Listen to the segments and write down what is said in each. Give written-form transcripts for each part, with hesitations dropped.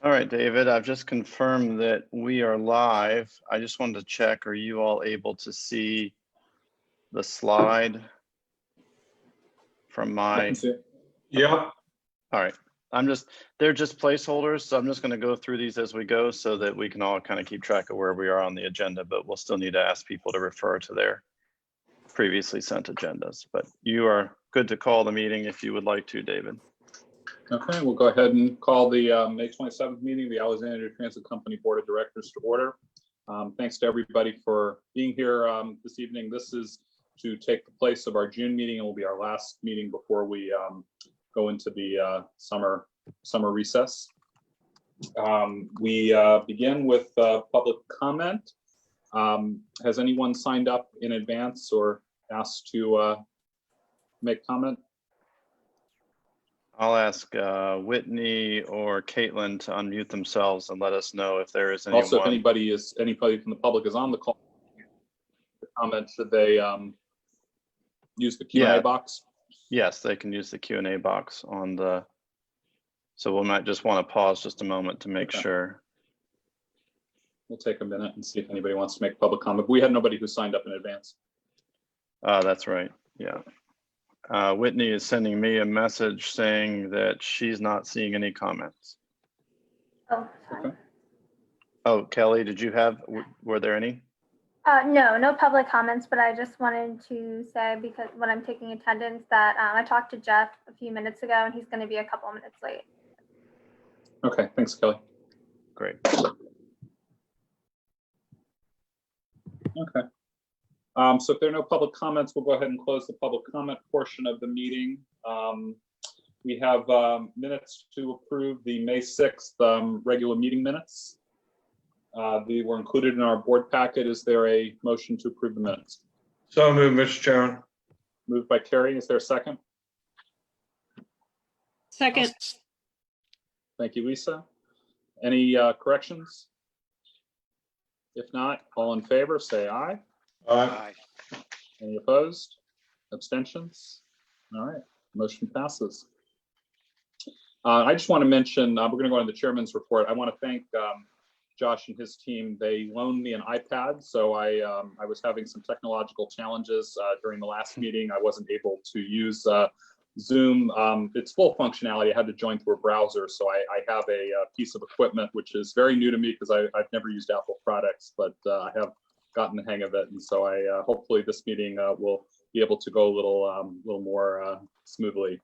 All right, David, I've just confirmed that we are live. I just wanted to check, are you all able to see the slide from I can my, see it. Yeah. all right. They're just placeholders, so I'm just gonna go through these as we go so that we can all kind of keep track of where we are on the agenda, but we'll still need to ask people to refer to their previously sent agendas. But you are good to call the meeting if you would like to, David. Okay, we'll go ahead and call the May 27th meeting of the Alexandria Transit Company Board of Directors to order. Thanks to everybody for being here this evening. This is to take the place of our June meeting and will be our last meeting before we go into the summer recess. We begin with public comment. Has anyone signed up in advance or asked to make comment? I'll ask Whitney or Caitlin to unmute themselves and let us know if there is anyone. Also, if anybody from the public is on the call, the comment, should they use the Q&A box? Yes, they can use the Q&A box on the, so we might just want to pause just a moment to make sure. We'll take a minute and see if anybody wants to make public comment. We had nobody who signed up in advance. That's right, yeah. Whitney is sending me a message saying that she's not seeing any comments. Oh, sorry. Okay. Oh, Kelly, did you have, were there any? No public comments, but I just wanted to say, because when I'm taking attendance, that I talked to Jeff a few minutes ago and he's going to be a couple of minutes late. Okay, thanks, Kelly. Great. Okay. So if there are no public comments, we'll go ahead and close the public comment portion of the meeting. We have minutes to approve, the May 6th regular meeting minutes. They were included in our board packet. Is there a motion to approve the minutes? So moved, Mr. Chairman. Moved by Carrie. Is there a second? Second. Thank you, Lisa. Any corrections? If not, all in favor, say aye. Aye. Any opposed? Abstentions? All right, motion passes. I just want to mention, we're going to go into the chairman's report. I want to thank Josh and his team. They loaned me an iPad, so I was having some technological challenges during the last meeting. I wasn't able to use Zoom. It's full functionality. I had to join through a browser, so I have a piece of equipment which is very new to me because I've never used Apple products, but I have gotten the hang of it, and so I hopefully this meeting will be able to go a little more smoothly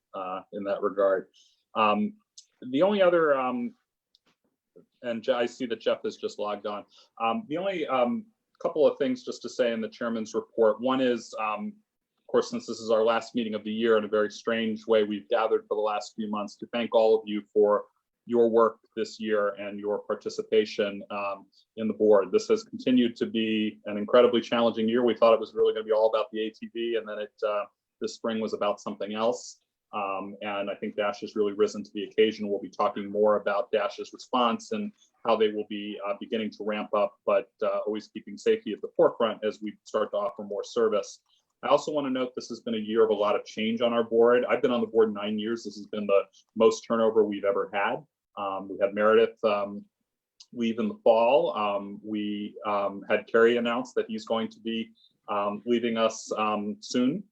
in that regard. The only other, and I see that Jeff has just logged on. The only couple of things just to say in the chairman's report. One is, of course, since this is our last meeting of the year, in a very strange way, we've gathered for the last few months to thank all of you for your work this year and your participation in the board. This has continued to be an incredibly challenging year. We thought it was really going to be all about the ATV, and then this spring was about something else. And I think Dash has really risen to the occasion. We'll be talking more about Dash's response and how they will be beginning to ramp up, but always keeping safety at the forefront as we start to offer more service. I also want to note this has been a year of a lot of change on our board. I've been on the board 9 years. This has been the most turnover we've ever had. We had Meredith leave in the fall. We had Kerry announce that he's going to be leaving us soon.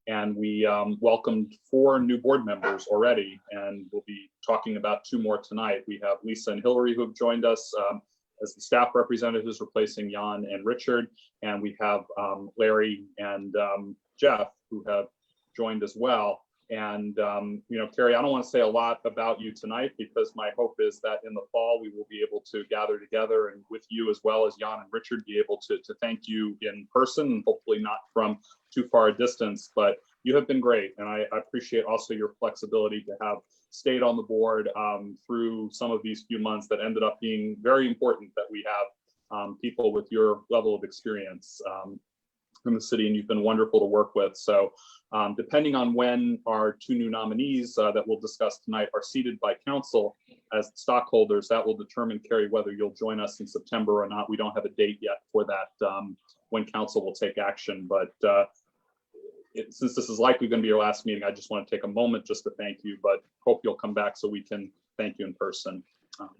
And we welcomed 4 new board members already, and we'll be talking about 2 more tonight. We have Lisa and Hillary who have joined us as the staff representatives, replacing Jan and Richard. And we have Larry and Jeff who have joined as well. And, you know, Kerry, I don't want to say a lot about you tonight because my hope is that in the fall we will be able to gather together and with you as well as Jan and Richard be able to thank you in person, hopefully not from too far a distance, but you have been great. And I appreciate also your flexibility to have stayed on the board through some of these few months that ended up being very important that we have people with your level of experience in the city, and you've been wonderful to work with. So depending on when our 2 new nominees that we'll discuss tonight are seated by council as stockholders, that will determine, Kerry, whether you'll join us in September or not. We don't have a date yet for that when council will take action, but since this is likely going to be your last meeting, I just want to take a moment just to thank you, but hope you'll come back so we can thank you in person.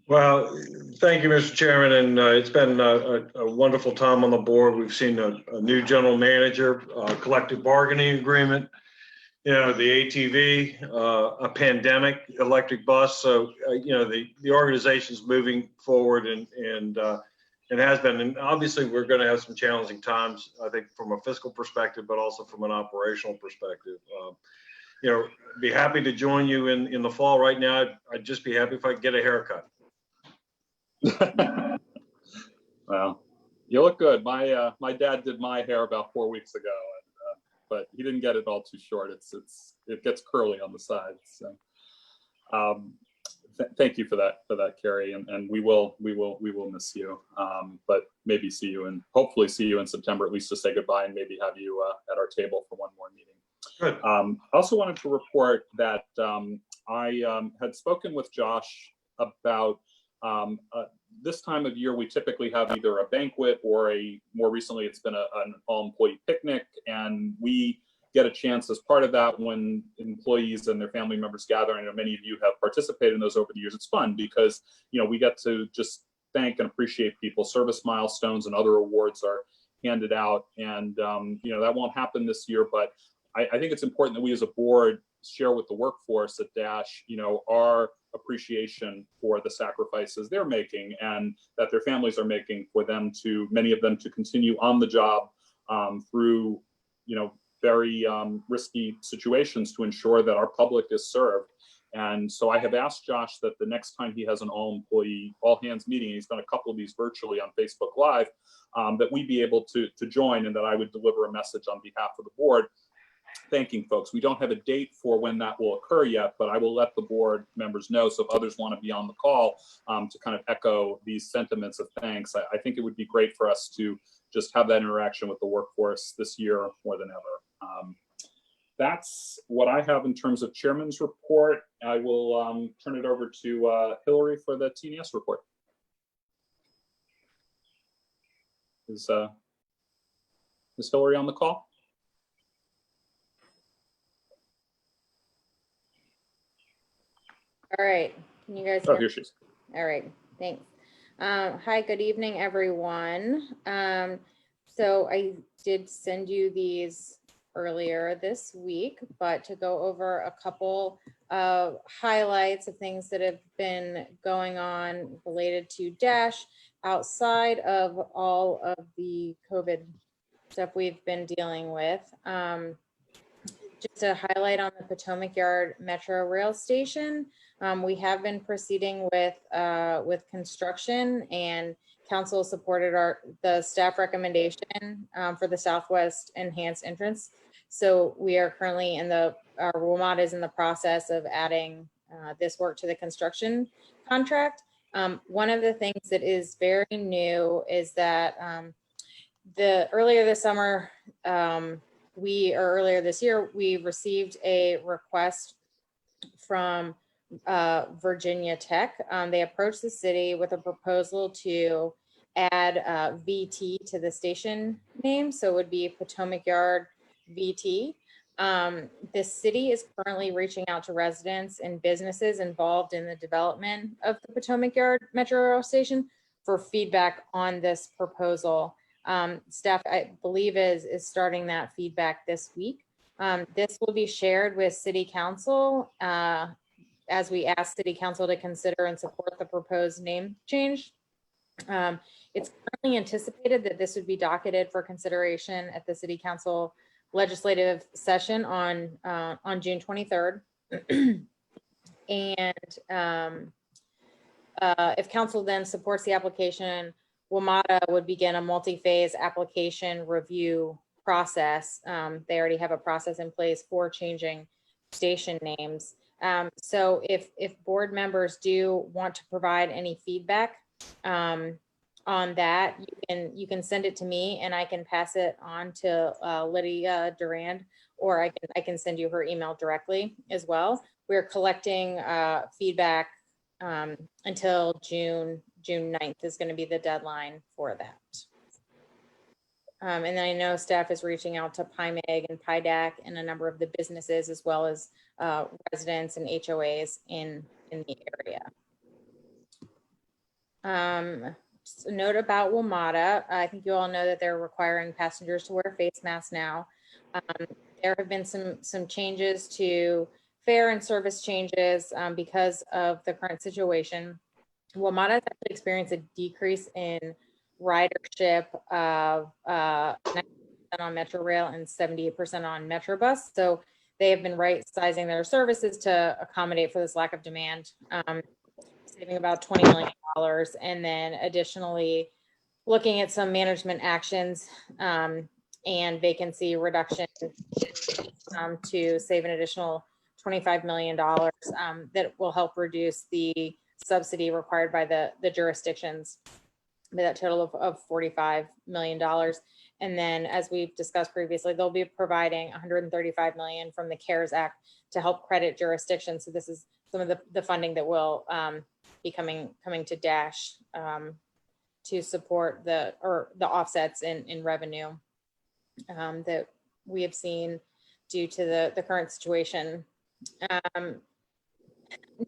Well, thank you, Mr. Chairman, and it's been a wonderful time on the board. We've seen a new general manager, collective bargaining agreement, the ATV, a pandemic, electric bus. So, the organization's moving forward and it has been. And obviously, we're going to have some challenging times, I think, from a fiscal perspective, but also from an operational perspective. Be happy to join you in the fall. Right now, I'd just be happy if I could get a haircut. Well, you look good. My dad did my hair about 4 weeks ago, but he didn't get it all too short. It gets curly on the sides. So, thank you for that, Carrie, and we will miss you. But maybe hopefully see you in September, at least to say goodbye and maybe have you at our table for one more meeting. Good. I also wanted to report that I had spoken with Josh about this time of year. We typically have either a banquet or more recently it's been an all-employee picnic, and we get a chance as part of that when employees and their family members gather. I know many of you have participated in those over the years. It's fun because we get to just thank and appreciate people. Service milestones and other awards are handed out, and that won't happen this year, but I think it's important that we as a board share with the workforce at Dash, our appreciation for the sacrifices they're making and that their families are making for many of them to continue on the job through, very risky situations to ensure that our public is served. And so I have asked Josh that the next time he has an all hands meeting, he's done a couple of these virtually on Facebook Live, that we be able to join, and that I would deliver a message on behalf of the board thanking folks. We don't have a date for when that will occur yet, but I will let the board members know. So if others want to be on the call to kind of echo these sentiments of thanks, I think it would be great for us to just have that interaction with the workforce this year more than ever. That's what I have in terms of chairman's report. I will turn it over to Hillary for the TNS report. Is Hillary on the call? All right, can you guys Oh, hear? here she is. All right, thanks. Hi, good evening, everyone. So I did send you these earlier this week, but to go over a couple of highlights of things that have been going on related to Dash outside of all of the COVID stuff we've been dealing with. Just a highlight on the Potomac Yard Metro Rail Station. We have been proceeding with construction, and council supported the staff recommendation for the Southwest Enhanced Entrance. So we are currently our WMATA is in the process of adding this work to the construction contract. One of the things that is very new is that earlier this year, we received a request from Virginia Tech. They approached the city with a proposal to add VT to the station name. So it would be Potomac Yard VT. The city is currently reaching out to residents and businesses involved in the development of the Potomac Yard Metro Rail Station for feedback on this proposal. Staff, I believe, is starting that feedback this week. This will be shared with City Council as we ask City Council to consider and support the proposed name change. It's currently anticipated that this would be docketed for consideration at the City Council legislative session on June 23rd. And if council then supports the application, WMATA would begin a multi-phase application review process. They already have a process in place for changing station names. So if board members do want to provide any feedback on that, you can send it to me and I can pass it on to Lydia Durand, or I can send you her email directly as well. We're collecting feedback until June 9th is going to be the deadline for that. And then I know staff is reaching out to PIMEG and PIDAC and a number of the businesses, as well as residents and HOAs in the area. Just a note about WMATA. I think you all know that they're requiring passengers to wear face masks now. There have been some changes to fare and service changes because of the current situation. WMATA has actually experienced a decrease in ridership of 90% on Metro Rail and 78% on Metrobus. So they have been right sizing their services to accommodate for this lack of demand, saving about $20 million. And then additionally, looking at some management actions and vacancy reduction to save an additional $25 million that will help reduce the subsidy required by the jurisdictions, by that total of $45 million. And then, as we've discussed previously, they'll be providing $135 million from the CARES Act to help credit jurisdictions. So this is some of the funding that will be coming to Dash to support the offsets in revenue that we have seen due to the current situation.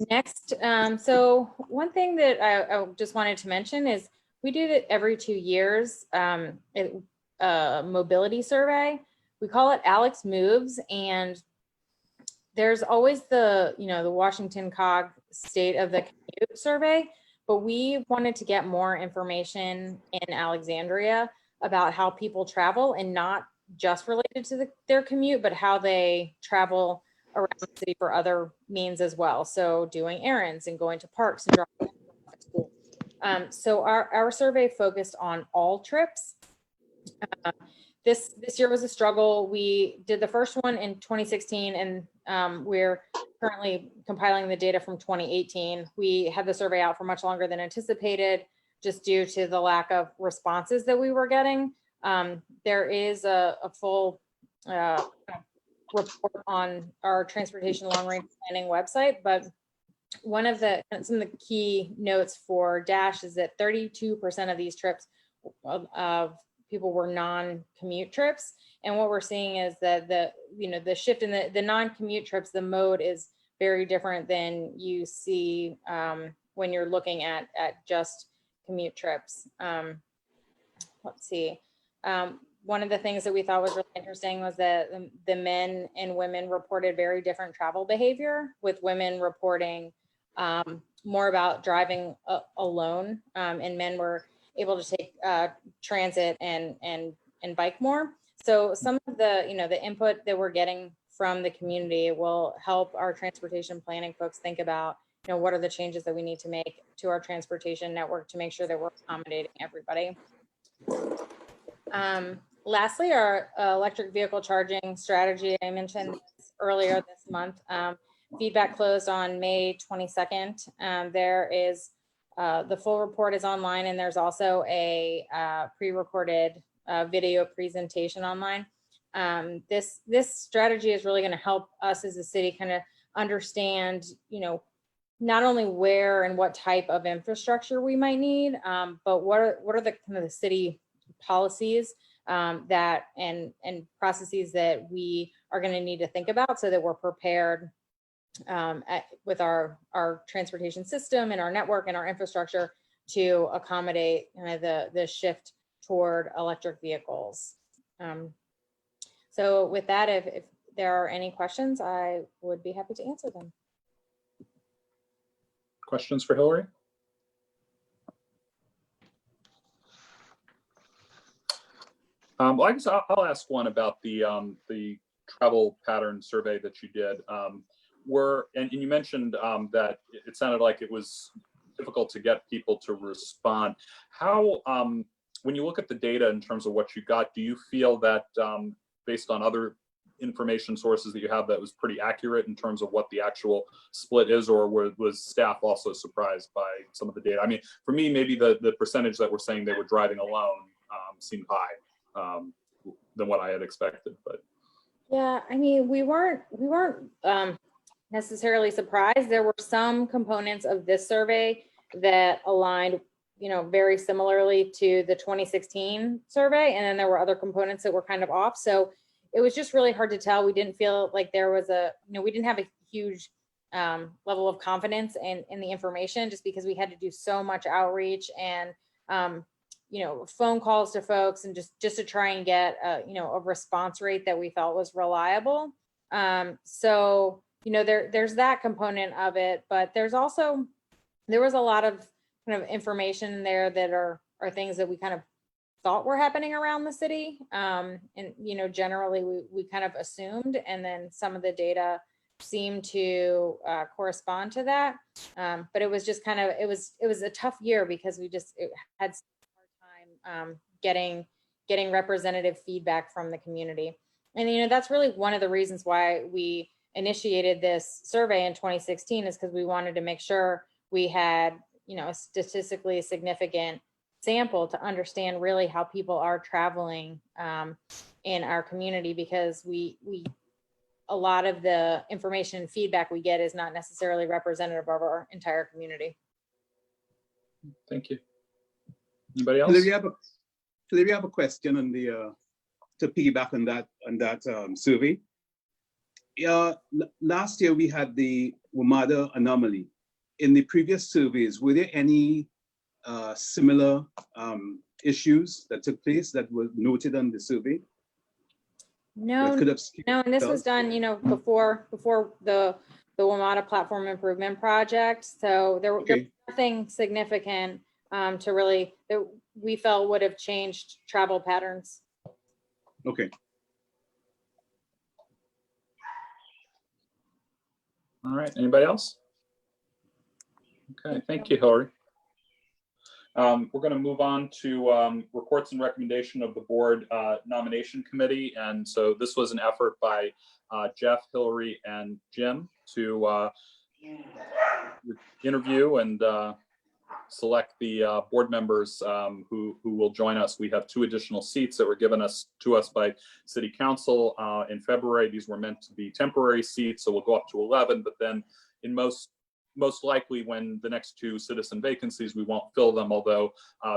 Next, so one thing that I just wanted to mention is we do it every 2 years, a mobility survey. We call it Alex Moves, and there's always the Washington COG State of the Commute survey, but we wanted to get more information in Alexandria about how people travel, and not just related to their commute, but how they travel around the city for other means as well. So doing errands and going to parks and dropping off at school. So our survey focused on all trips. This year was a struggle. We did the first one in 2016, and we're currently compiling the data from 2018. We had the survey out for much longer than anticipated, just due to the lack of responses that we were getting. There is a full report on our transportation long range planning website, but some of the key notes for Dash is that 32% of these trips of people were non-commute trips. And what we're seeing is that the shift in the non-commute trips, the mode is very different than you see when you're looking at just commute trips. Let's see. One of the things that we thought was really interesting was that the men and women reported very different travel behavior, with women reporting more about driving alone, and men were able to take transit and bike more. So some of the input that we're getting from the community will help our transportation planning folks think about, what are the changes that we need to make to our transportation network to make sure that we're accommodating everybody. Lastly, our electric vehicle charging strategy, I mentioned earlier this month. Feedback closed on May 22nd. There is the full report is online, and there's also a pre-recorded video presentation online. This strategy is really going to help us as a city kind of understand, not only where and what type of infrastructure we might need, but what are the kind of the city policies that and processes that we are going to need to think about, so that we're prepared with our transportation system and our network and our infrastructure to accommodate the shift toward electric vehicles. So with that, if there are any questions, I would be happy to answer them. Questions for Hillary? Well, I guess I'll ask one about the travel pattern survey that you did. And you mentioned that it sounded like it was difficult to get people to respond. How, when you look at the data in terms of what you got, do you feel that based on other information sources that you have, that was pretty accurate in terms of what the actual split is, or was staff also surprised by some of the data? I mean, for me, maybe the percentage that were saying they were driving alone seemed high than what I had expected. But yeah, I mean, we weren't necessarily surprised. There were some components of this survey that aligned, very similarly to the 2016 survey, and then there were other components that were kind of off. So it was just really hard to tell. We didn't feel like there was we didn't have a huge level of confidence in the information, just because we had to do so much outreach and phone calls to folks, and just to try and get a response rate that we felt was reliable. So there's that component of it, but there was a lot of kind of information in there that are things that we kind of thought were happening around the city. And generally we kind of assumed, and then some of the data seemed to correspond to that. But it was just kind of, it was a tough year because it had such a hard time getting representative feedback from the community. And that's really one of the reasons why we initiated this survey in 2016, is because we wanted to make sure we had a statistically significant sample to understand really how people are traveling in our community, because a lot of the information and feedback we get is not necessarily representative of our entire community. Thank you. Anybody else? Philip, we have a question on the to piggyback on that survey. Last year we had the WMATA anomaly. In the previous surveys, were there any similar issues that took place that were noted on the survey? No, That could have and this was done, before the WMATA Platform Improvement Project. So there was nothing significant to really that we felt would have changed travel patterns. Okay. All right, anybody else? Okay, thank you, Hillary. We're going to move on to reports and recommendation of the board nomination committee. And so this was an effort by Jeff, Hillary, and Jim to interview and select the board members who will join us. We have 2 additional seats that were given to us by City Council in February. These were meant to be temporary seats, so we'll go up to 11, but then in most likely when the next 2 citizen vacancies, we won't fill them, although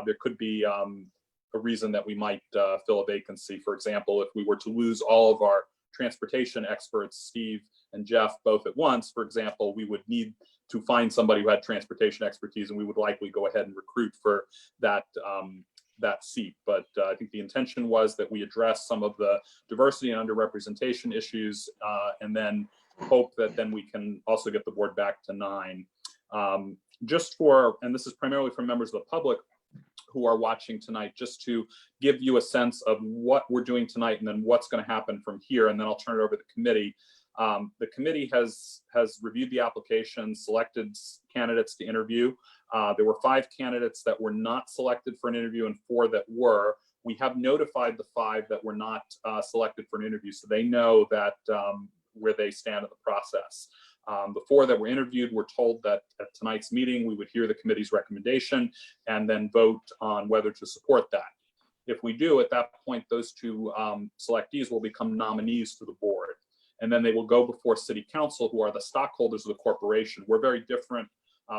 there could be a reason that we might fill a vacancy. For example, if we were to lose all of our transportation experts, Steve and Jeff, both at once, for example, we would need to find somebody who had transportation expertise, and we would likely go ahead and recruit for that seat. But I think the intention was that we address some of the diversity and underrepresentation issues, and then hope that then we can also get the board back to 9. And this is primarily for members of the public who are watching tonight, just to give you a sense of what we're doing tonight and then what's going to happen from here. And then I'll turn it over to the committee. The committee has reviewed the applications, selected candidates to interview. There were 5 candidates that were not selected for an interview and 4 that were. We have notified the 5 that were not selected for an interview, so they know that where they stand in the process. The 4 that were interviewed were told that at tonight's meeting, we would hear the committee's recommendation and then vote on whether to support that. If we do, at that point, those 2 selectees will become nominees to the board. And then they will go before City Council, who are the stockholders of the corporation. We're very different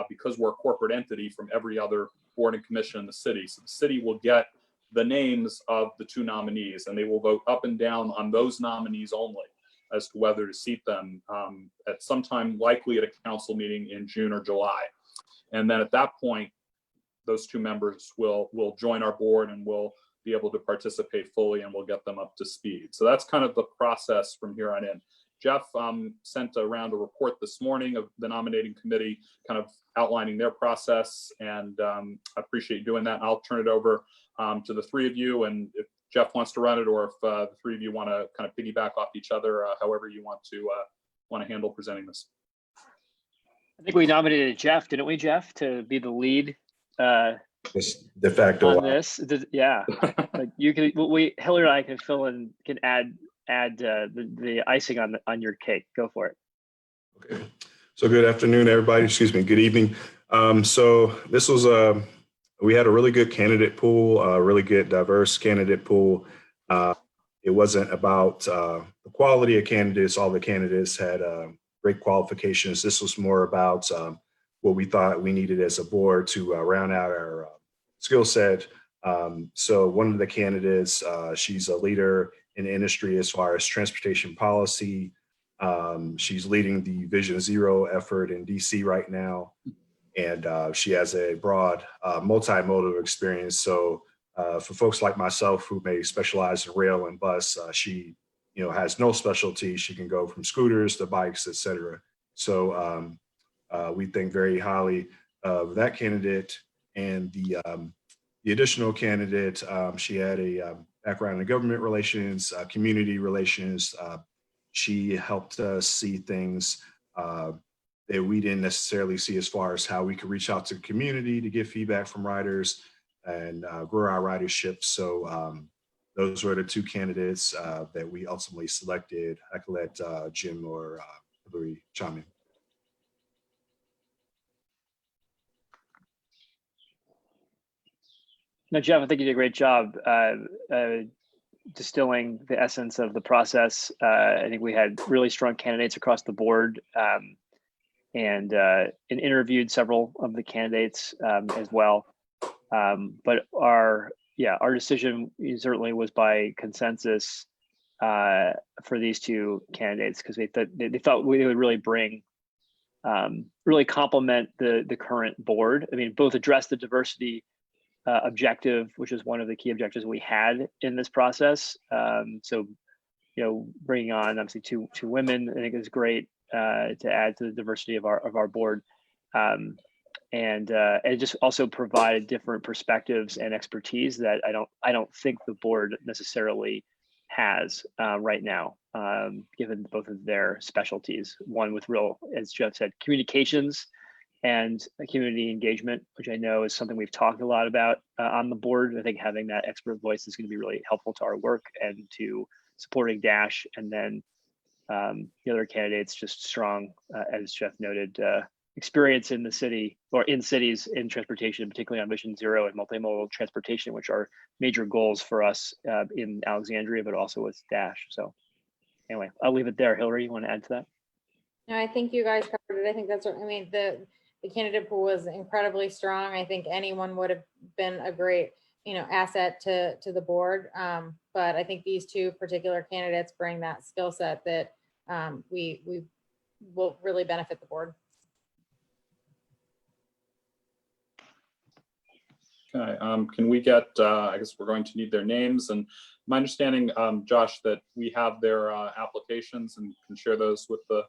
because we're a corporate entity from every other board and commission in the city. So the city will get the names of the 2 nominees, and they will vote up and down on those nominees only as to whether to seat them at some time, likely at a council meeting in June or July. And then at that point, those 2 members will join our board and will be able to participate fully, and we'll get them up to speed. So that's kind of the process from here on in. Jeff sent around a report this morning of the nominating committee, kind of outlining their process, and I appreciate you doing that. I'll turn it over to the 3 of you, and if Jeff wants to run it, or if the 3 of you want to kind of piggyback off each other, however you want to handle presenting this. I think we nominated Jeff, didn't we, Jeff, to be the lead This de facto. on this? Yeah, like you can. Hillary and I can fill in, can add the icing on your cake. Go for it. Okay. So good afternoon, everybody. Excuse me. Good evening. So this was we had a really good candidate pool, a really good diverse candidate pool. It wasn't about the quality of candidates. All the candidates had great qualifications. This was more about what we thought we needed as a board to round out our skill set. So one of the candidates, she's a leader in the industry as far as transportation policy, She's leading the Vision Zero effort in DC right now. And she has a broad multimodal experience. So for folks like myself who may specialize in rail and bus, she has no specialty. She can go from scooters to bikes, et cetera. So we think very highly of that candidate. And the additional candidate, she had a background in government relations, community relations. She helped us see things that we didn't necessarily see as far as how we could reach out to the community to get feedback from riders and grow our ridership. So those were the two candidates that we ultimately selected. I could let Jim or Hillary chime in. No, Jeff, I think you did a great job distilling the essence of the process. I think we had really strong candidates across the board, and interviewed several of the candidates as well. But our decision certainly was by consensus for these two candidates, because they thought we would really bring, really complement the current board. I mean, both address the diversity objective, which is one of the key objectives we had in this process. So, bringing on obviously two women, I think is great to add to the diversity of our board, and just also provide different perspectives and expertise that I don't think the board necessarily has right now, given both of their specialties. One with real, as Jeff said, communications and community engagement, which I know is something we've talked a lot about on the board. I think having that expert voice is going to be really helpful to our work and to supporting Dash. And then the other candidates, just strong, as Jeff noted, experience in the city or in cities in transportation, particularly on Vision Zero and multimodal transportation, which are major goals for us in Alexandria, but also with Dash. So anyway, I'll leave it there. Hillary, you want to add to that? No, I think you guys covered it. I think that's what I mean. The candidate pool was incredibly strong. I think anyone would have been a great, asset to the board. But I think these two particular candidates bring that skill set that we will really benefit the board. Okay, can we get, I guess we're going to need their names, and my understanding, Josh, that we have their applications and can share those with the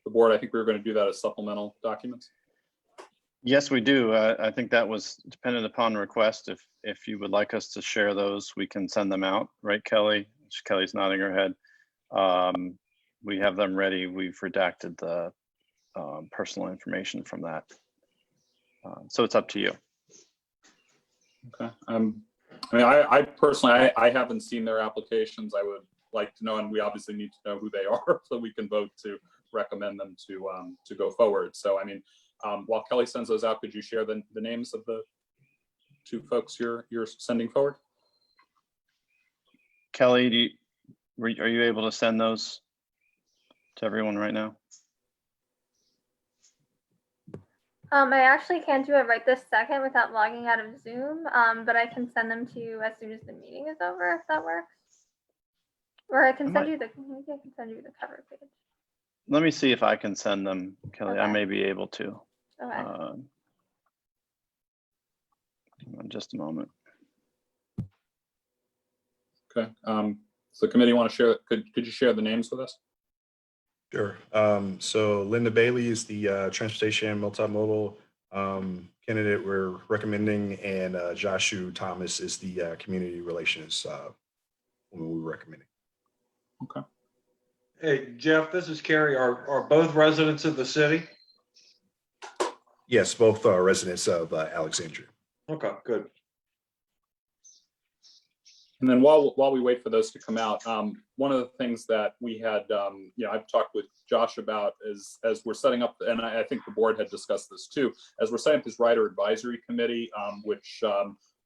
board. I think we were going to do that as supplemental documents. Yes, we do. I think that was dependent upon request. If you would like us to share those, we can send them out, right, Kelly? Kelly's nodding her head. We have them ready. We've redacted the personal information from that. So it's up to you. Okay. I mean, I personally, I haven't seen their applications. I would like to know, and we obviously need to know who they are so we can vote to recommend them to go forward. So, I mean, while Kelly sends those out, could you share the names of the two folks you're sending forward? Kelly, are you able to send those to everyone right now? I actually can't do it right this second without logging out of Zoom, but I can send them to you as soon as the meeting is over, if that works. Or I can send you the cover page. Let me see if I can send them, Kelly. Okay. I may be able to. Okay. Hang on just a moment. Okay. So committee want to share, could you share the names with us? Sure. So Linda Bailey is the transportation and multimodal candidate we're recommending, and Joshua Thomas is the community relations woman we're recommending. Okay. Hey, Jeff, this is Kerry. Are both residents of the city? Yes, both are residents of Alexandria. Okay, good. And then while we wait for those to come out, one of the things that we had, I've talked with Josh about is as we're setting up, and I think the board had discussed this too, as we're setting up this rider advisory committee, which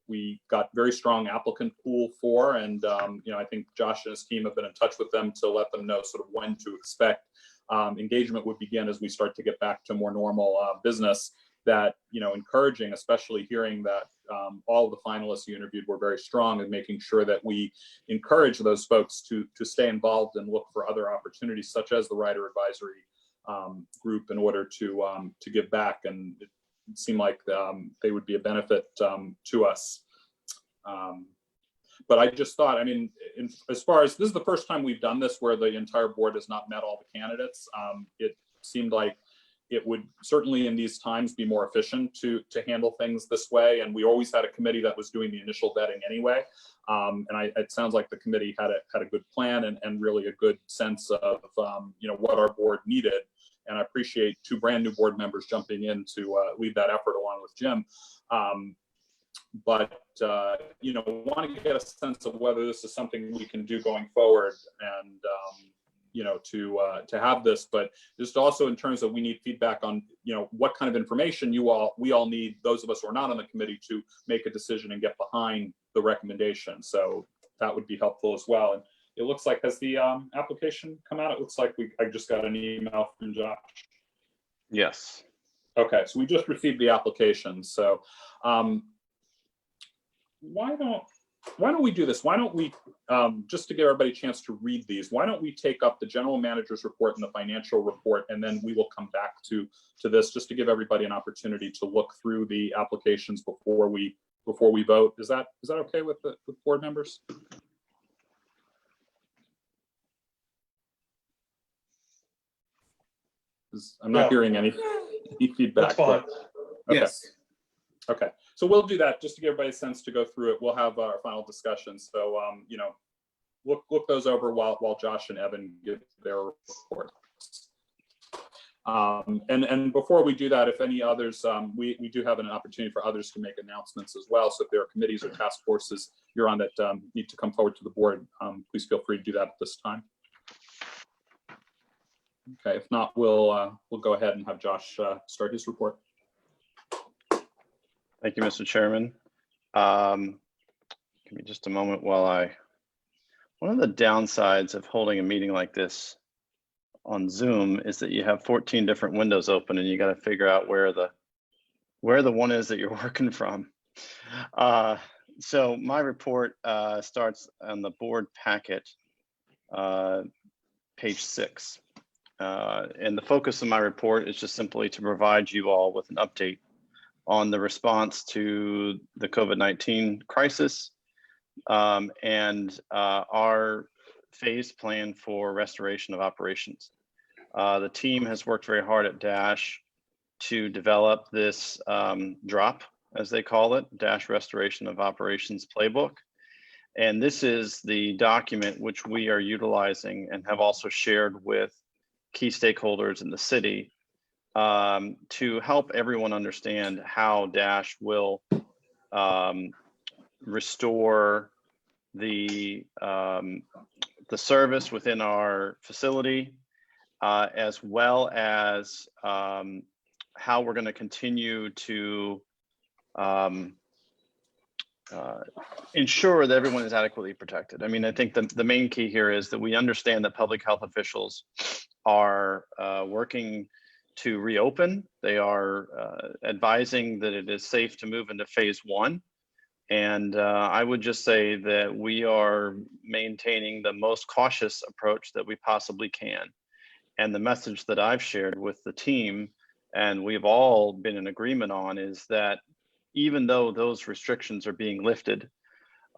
we got very strong applicant pool for, and I think Josh and his team have been in touch with them to let them know sort of when to expect engagement would begin as we start to get back to more normal business. that, you know, encouraging, especially hearing that all of the finalists you interviewed were very strong, and making sure that we encourage those folks to stay involved and look for other opportunities, such as the Rider Advisory group, in order to give back. And it seemed like they would be a benefit to us. But I just thought, I mean, as far as this is the first time we've done this where the entire board has not met all the candidates, it seemed like it would certainly in these times be more efficient to handle things this way. And we always had a committee that was doing the initial vetting anyway. And it sounds like the committee had a good plan and really a good sense of you know, what our board needed. And I appreciate 2 brand new board members jumping in to lead that effort along with Jim. But you know, want to get a sense of whether this is something we can do going forward, and you know, to have this, but just also in terms of we need feedback on, you know, what kind of information we all need, those of us who are not on the committee, to make a decision and get behind the recommendation. So that would be helpful as well. And it looks like, has the application come out? It looks like I just got an email from Josh. Yes. Okay, so we just received the application. So why don't we do this? Why don't we, just to give everybody a chance to read these, why don't we take up the general manager's report and the financial report, and then we will come back to this, just to give everybody an opportunity to look through the applications before we vote. Is that okay with board members? I'm not hearing any feedback. That's fine. Okay. Yes. Okay, so we'll do that just to give everybody a sense to go through it. We'll have our final discussion. So, you know, look those over while Josh and Evan give their report. And before we do that, if any others, we do have an opportunity for others to make announcements as well. So if there are committees or task forces you're on that need to come forward to the board, please feel free to do that at this time. Okay, if not, we'll go ahead and have Josh start his report. Thank you, Mr. Chairman. Give me just a moment while one of the downsides of holding a meeting like this on Zoom is that you have 14 different windows open, and you got to figure out where the one is that you're working from. So my report starts on the board packet, page 6. And the focus of my report is just simply to provide you all with an update on the response to the COVID-19 crisis and our phased plan for restoration of operations. The team has worked very hard at DASH to develop this DROP, as they call it, DASH Restoration of Operations Playbook. And this is the document which we are utilizing and have also shared with key stakeholders in the city to help everyone understand how DASH will restore the service within our facility, as well as how we're going to continue to ensure that everyone is adequately protected. I mean, I think the main key here is that we understand that public health officials are working to reopen. They are advising that it is safe to move into phase 1. And I would just say that we are maintaining the most cautious approach that we possibly can. And the message that I've shared with the team, and we've all been in agreement on, is that even though those restrictions are being lifted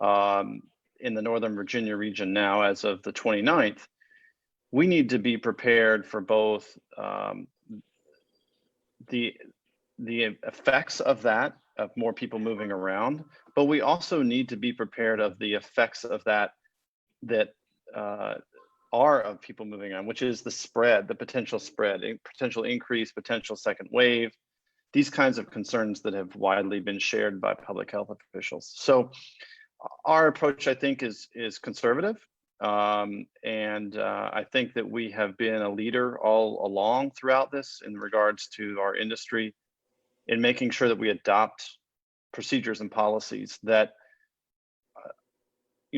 in the Northern Virginia region now as of the 29th, we need to be prepared for both the effects of that, of more people moving around, but we also need to be prepared of the effects of that are of people moving on, which is the spread, the potential spread, potential increase, potential second wave, these kinds of concerns that have widely been shared by public health officials. So our approach, I think, is conservative. And I think that we have been a leader all along throughout this in regards to our industry in making sure that we adopt procedures and policies that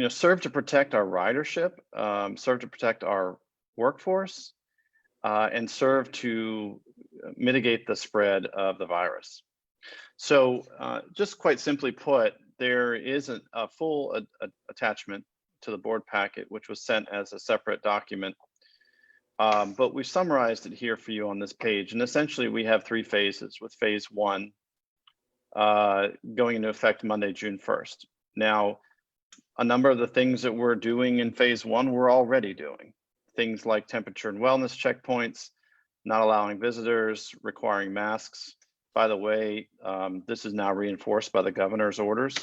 serve to protect our ridership, serve to protect our workforce, and serve to mitigate the spread of the virus. So just quite simply put, there isn't a full attachment to the board packet, which was sent as a separate document. But we summarized it here for you on this page. And essentially we have 3 phases, with phase 1 going into effect Monday, June 1st. Now, a number of the things that we're doing in phase 1, we're already doing. Things like temperature and wellness checkpoints, not allowing visitors, requiring masks. By the way, this is now reinforced by the governor's orders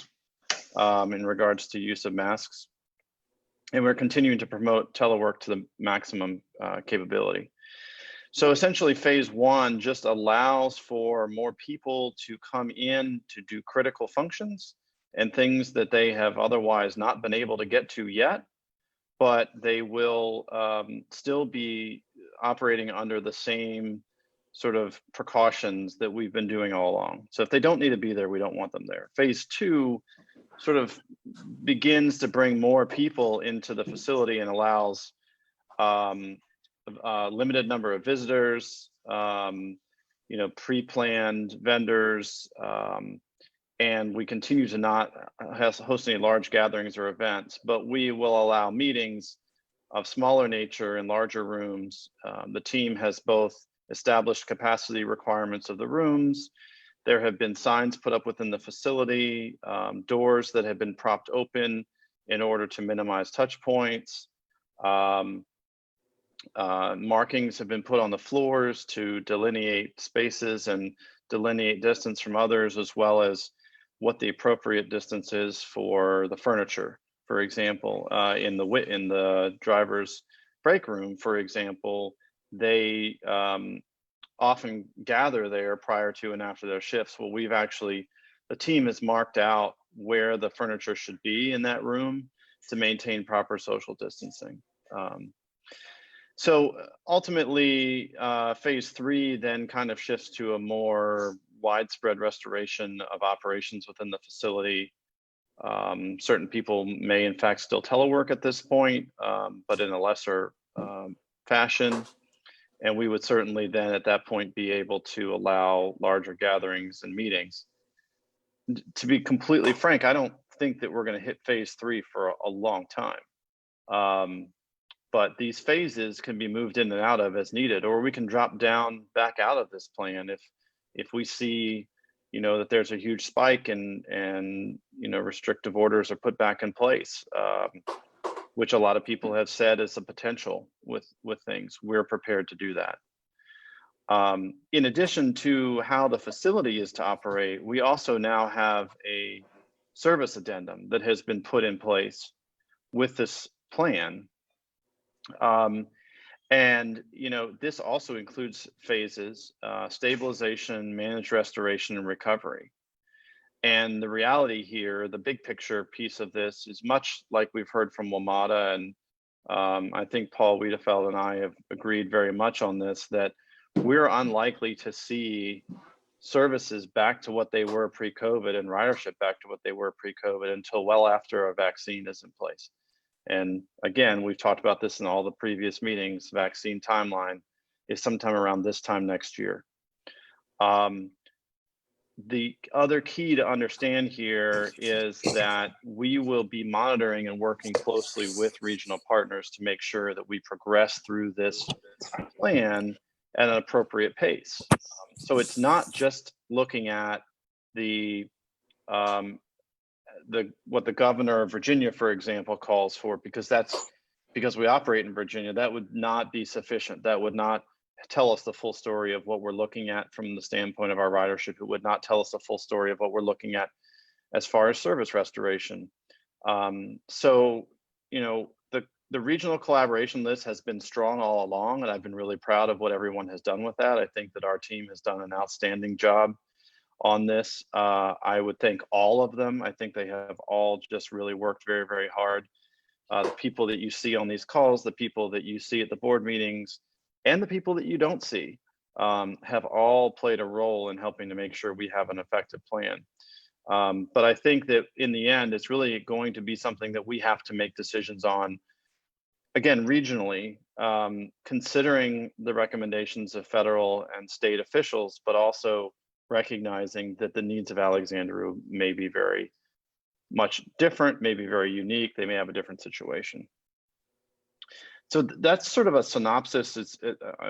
in regards to use of masks. And we're continuing to promote telework to the maximum capability. So essentially phase 1 just allows for more people to come in to do critical functions and things that they have otherwise not been able to get to yet, but they will still be operating under the same sort of precautions that we've been doing all along. So if they don't need to be there, we don't want them there. Phase 2 sort of begins to bring more people into the facility and allows a limited number of visitors, pre-planned vendors, and we continue to not host any large gatherings or events, but we will allow meetings of smaller nature in larger rooms. The team has both established capacity requirements of the rooms. There have been signs put up within the facility, doors that have been propped open in order to minimize touch points. Markings have been put on the floors to delineate spaces and delineate distance from others, as well as what the appropriate distance is for the furniture. For example, in the driver's break room, for example, they often gather there prior to and after their shifts. Well, the team has marked out where the furniture should be in that room to maintain proper social distancing. So ultimately, phase 3 then kind of shifts to a more widespread restoration of operations within the facility. Certain people may in fact still telework at this point, but in a lesser fashion. And we would certainly then at that point be able to allow larger gatherings and meetings. To be completely frank, I don't think that we're going to hit phase 3 for a long time. But these phases can be moved in and out of as needed, or we can drop down back out of this plan if we see, that there's a huge spike and restrictive orders are put back in place, which a lot of people have said is a potential with things. We're prepared to do that. In addition to how the facility is to operate, we also now have a service addendum that has been put in place with this plan. This also includes phases, stabilization, managed restoration, and recovery. And the reality here, the big picture piece of this is much like we've heard from WMATA, and I think Paul Wiedefeld and I have agreed very much on this, that we're unlikely to see services back to what they were pre-COVID and ridership back to what they were pre-COVID until well after a vaccine is in place. And again, we've talked about this in all the previous meetings. Vaccine timeline is sometime around this time next year. The other key to understand here is that we will be monitoring and working closely with regional partners to make sure that we progress through this plan at an appropriate pace. So it's not just looking at what the governor of Virginia, for example, calls for, because we operate in Virginia, that would not be sufficient. That would not tell us the full story of what we're looking at from the standpoint of our ridership. It would not tell us the full story of what we're looking at as far as service restoration. The regional collaboration list has been strong all along, and I've been really proud of what everyone has done with that. I think that our team has done an outstanding job on this. I would thank all of them. I think they have all just really worked very, very hard. The people that you see on these calls, the people that you see at the board meetings, and the people that you don't see have all played a role in helping to make sure we have an effective plan. But I think that in the end, it's really going to be something that we have to make decisions on, again, regionally, considering the recommendations of federal and state officials, but also recognizing that the needs of Alexandria may be very much different, may be very unique. They may have a different situation. So that's sort of a synopsis.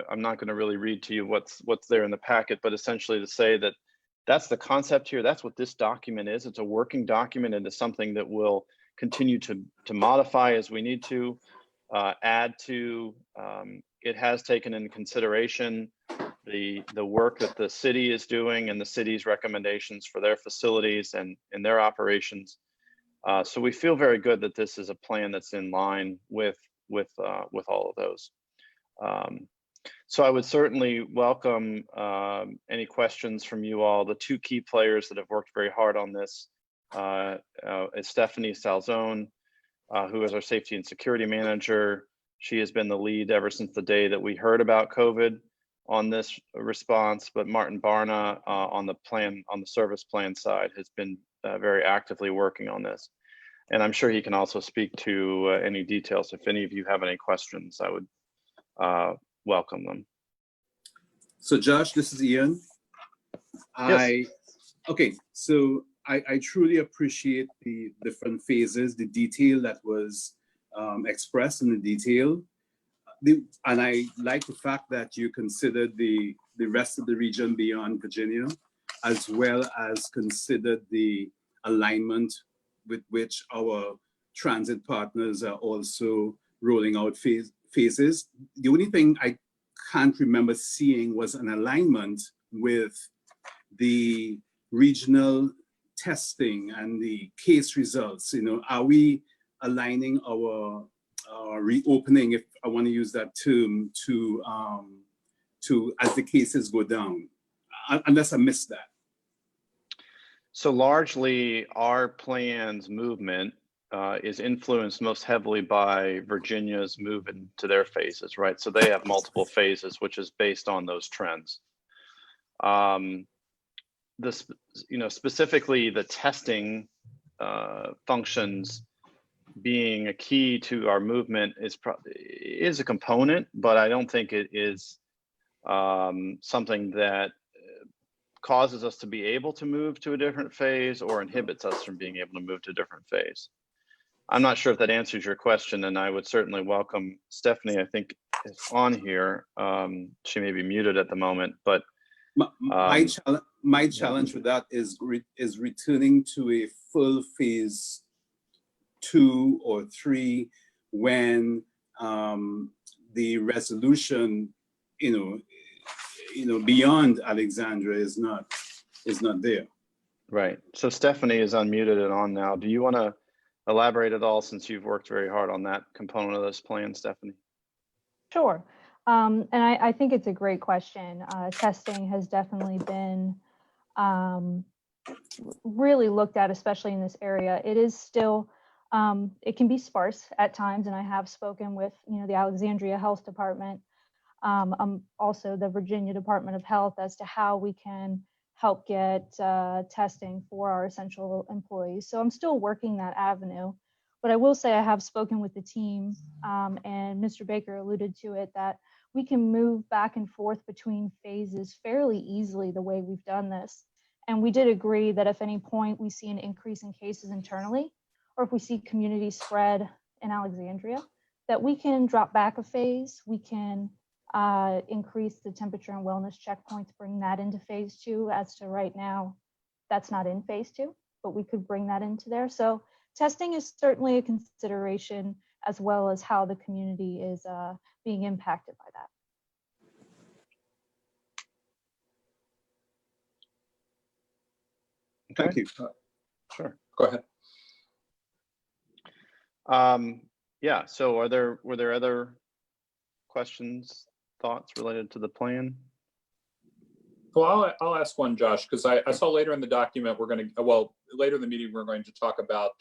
I'm not going to really read to you what's there in the packet, but essentially to say that that's the concept here. That's what this document is. It's a working document, and it's something that we'll continue to modify as we need to, add to. It has taken into consideration the work that the city is doing and the city's recommendations for their facilities and their operations. So we feel very good that this is a plan that's in line with all of those. So I would certainly welcome any questions from you all. The two key players that have worked very hard on this is Stephanie Salzone, who is our safety and security manager. She has been the lead ever since the day that we heard about COVID on this response, but Martin Barna on the service plan side has been very actively working on this. And I'm sure he can also speak to any details. If any of you have any questions, I would welcome them. So Josh, this is Ian. Yes. Okay, so I truly appreciate the different phases, the detail that was expressed in the detail. And I like the fact that you considered the rest of the region beyond Virginia, as well as considered the alignment with which our transit partners are also rolling out phases. The only thing I can't remember seeing was an alignment with the regional testing and the case results. You know, are we aligning our reopening, if I want to use that term, to as the cases go down? Unless I missed that. So largely our plan's movement is influenced most heavily by Virginia's move into their phases, right? So they have multiple phases, which is based on those trends. Specifically the testing functions being a key to our movement is a component, but I don't think it is something that causes us to be able to move to a different phase or inhibits us from being able to move to a different phase. I'm not sure if that answers your question, and I would certainly welcome Stephanie, I think is on here. She may be muted at the moment, but my challenge with that is returning to a full phase 2 or 3 when the resolution, beyond Alexandria is not there. Right. So Stephanie is unmuted and on now. Do you want to elaborate at all, since you've worked very hard on that component of this plan, Stephanie? Sure. And I think it's a great question. Testing has definitely been really looked at, especially in this area. It is still, it can be sparse at times, and I have spoken with, the Alexandria Health Department, also the Virginia Department of Health, as to how we can help get testing for our essential employees. So I'm still working that avenue, but I will say I have spoken with the team, and Mr. Baker alluded to it, that we can move back and forth between phases fairly easily the way we've done this. And we did agree that if any point we see an increase in cases internally, or if we see community spread in Alexandria, that we can drop back a phase, we can increase the temperature and wellness checkpoints, bring that into phase 2. As to right now, that's not in phase 2, but we could bring that into there. So testing is certainly a consideration, as well as how the community is being impacted by that. Thank you. Sure. Go ahead. Yeah, so were there other questions, thoughts related to the plan? Well, I'll ask one, Josh, because I saw later in the document, later in the meeting, we're going to talk about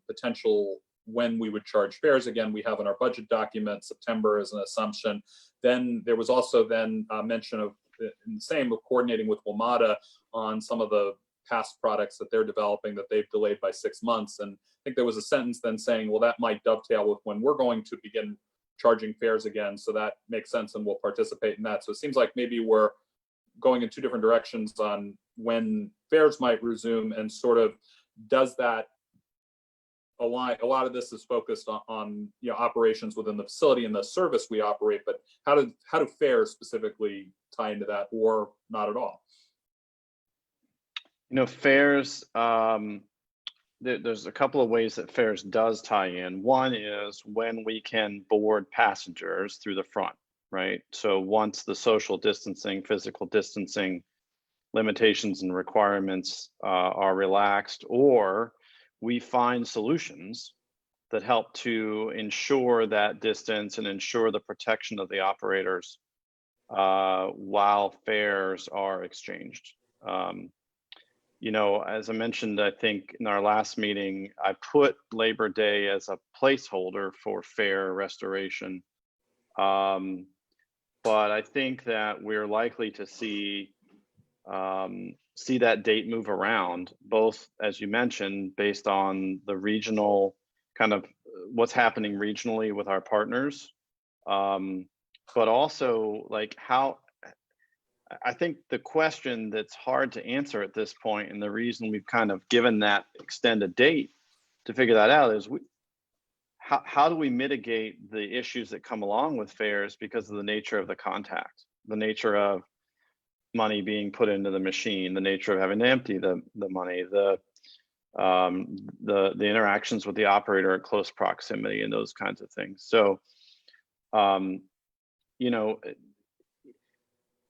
potential when we would charge fares. Again, we have in our budget document, September as an assumption. Then there was also mention of, in the same, of coordinating with WMATA on some of the past products that they're developing that they've delayed by 6 months. And I think there was a sentence then saying, well, that might dovetail with when we're going to begin charging fares again. So that makes sense, and we'll participate in that. So it seems like maybe we're going in two different directions on when fares might resume, and sort of does that align. A lot of this is focused on operations within the facility and the service we operate, but how do fares specifically tie into that, or not at all? Fares, there's a couple of ways that fares does tie in. One is when we can board passengers through the front, right? So once the social distancing, physical distancing limitations and requirements are relaxed, or we find solutions that help to ensure that distance and ensure the protection of the operators while fares are exchanged. As I mentioned, I think in our last meeting, I put Labor Day as a placeholder for fare restoration. But I think that we're likely to see that date move around, both, as you mentioned, based on the regional kind of what's happening regionally with our partners, but also like how. I think the question that's hard to answer at this point, and the reason we've kind of given that extended date to figure that out, is how do we mitigate the issues that come along with fares because of the nature of the contact, the nature of money being put into the machine, the nature of having to empty the money, the interactions with the operator at close proximity, and those kinds of things. So,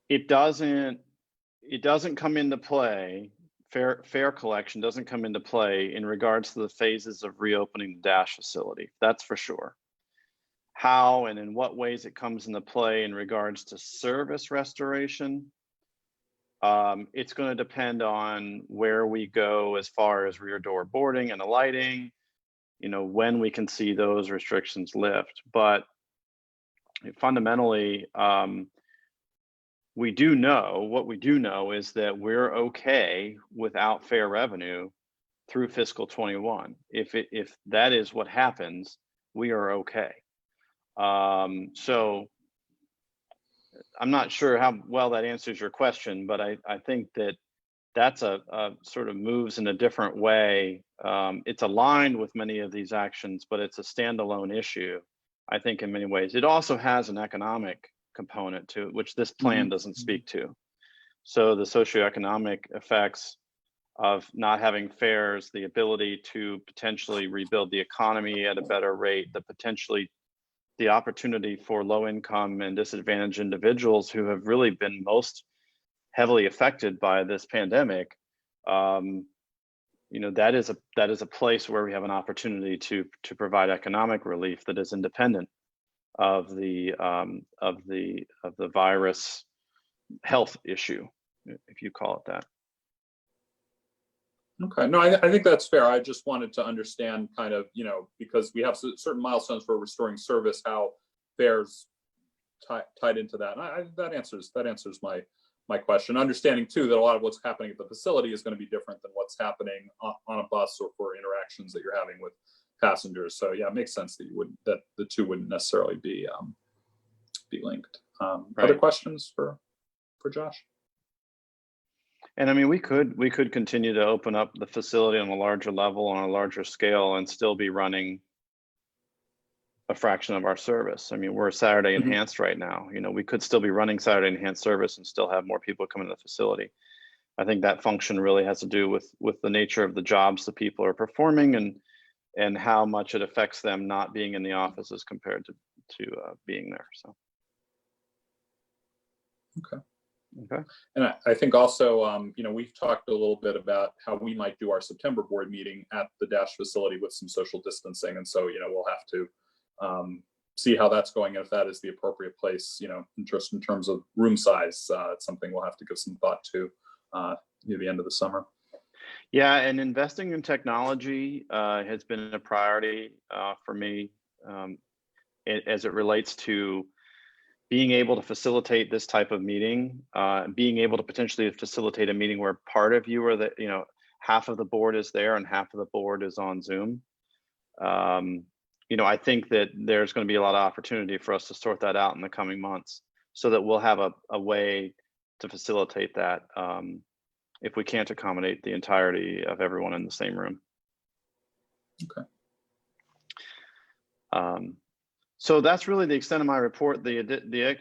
it doesn't come into play. Fare collection doesn't come into play in regards to the phases of reopening the Dash facility. That's for sure. How and in what ways it comes into play in regards to service restoration, it's going to depend on where we go as far as rear door boarding and alighting, when we can see those restrictions lift. But fundamentally, what we do know is that we're okay without fare revenue through fiscal 21. If that is what happens, we are okay. So I'm not sure how well that answers your question, but I think that's a sort of moves in a different way. It's aligned with many of these actions, but it's a standalone issue, I think, in many ways. It also has an economic component to it, which this plan doesn't speak to. So the socioeconomic effects of not having fares, the ability to potentially rebuild the economy at a better rate, the opportunity for low income and disadvantaged individuals who have really been most heavily affected by this pandemic. That is a place where we have an opportunity to provide economic relief that is independent of the virus health issue, if you call it that. Okay, no, I think that's fair. I just wanted to understand kind of, because we have certain milestones for restoring service, how fares tied into that. And that answers my question. Understanding too that a lot of what's happening at the facility is going to be different than what's happening on a bus or for interactions that you're having with passengers. So yeah, it makes sense that the two wouldn't necessarily be linked. Right. Other questions for Josh? And I mean, we could continue to open up the facility on a larger level, on a larger scale, and still be running a fraction of our service. I mean, we're Saturday enhanced right now. We could still be running Saturday enhanced service and still have more people coming to the facility. I think that function really has to do with the nature of the jobs the people are performing and how much it affects them not being in the office as compared to being there. So. Okay. Okay. And I think also, we've talked a little bit about how we might do our September board meeting at the Dash facility with some social distancing. And so, we'll have to see how that's going, and if that is the appropriate place, just in terms of room size. It's something we'll have to give some thought to near the end of the summer. Yeah, and investing in technology has been a priority for me as it relates to being able to facilitate this type of meeting, being able to potentially facilitate a meeting where part of you are half of the board is there and half of the board is on Zoom. I think that there's going to be a lot of opportunity for us to sort that out in the coming months so that we'll have a way to facilitate that if we can't accommodate the entirety of everyone in the same room. Okay. So that's really the extent of my report. The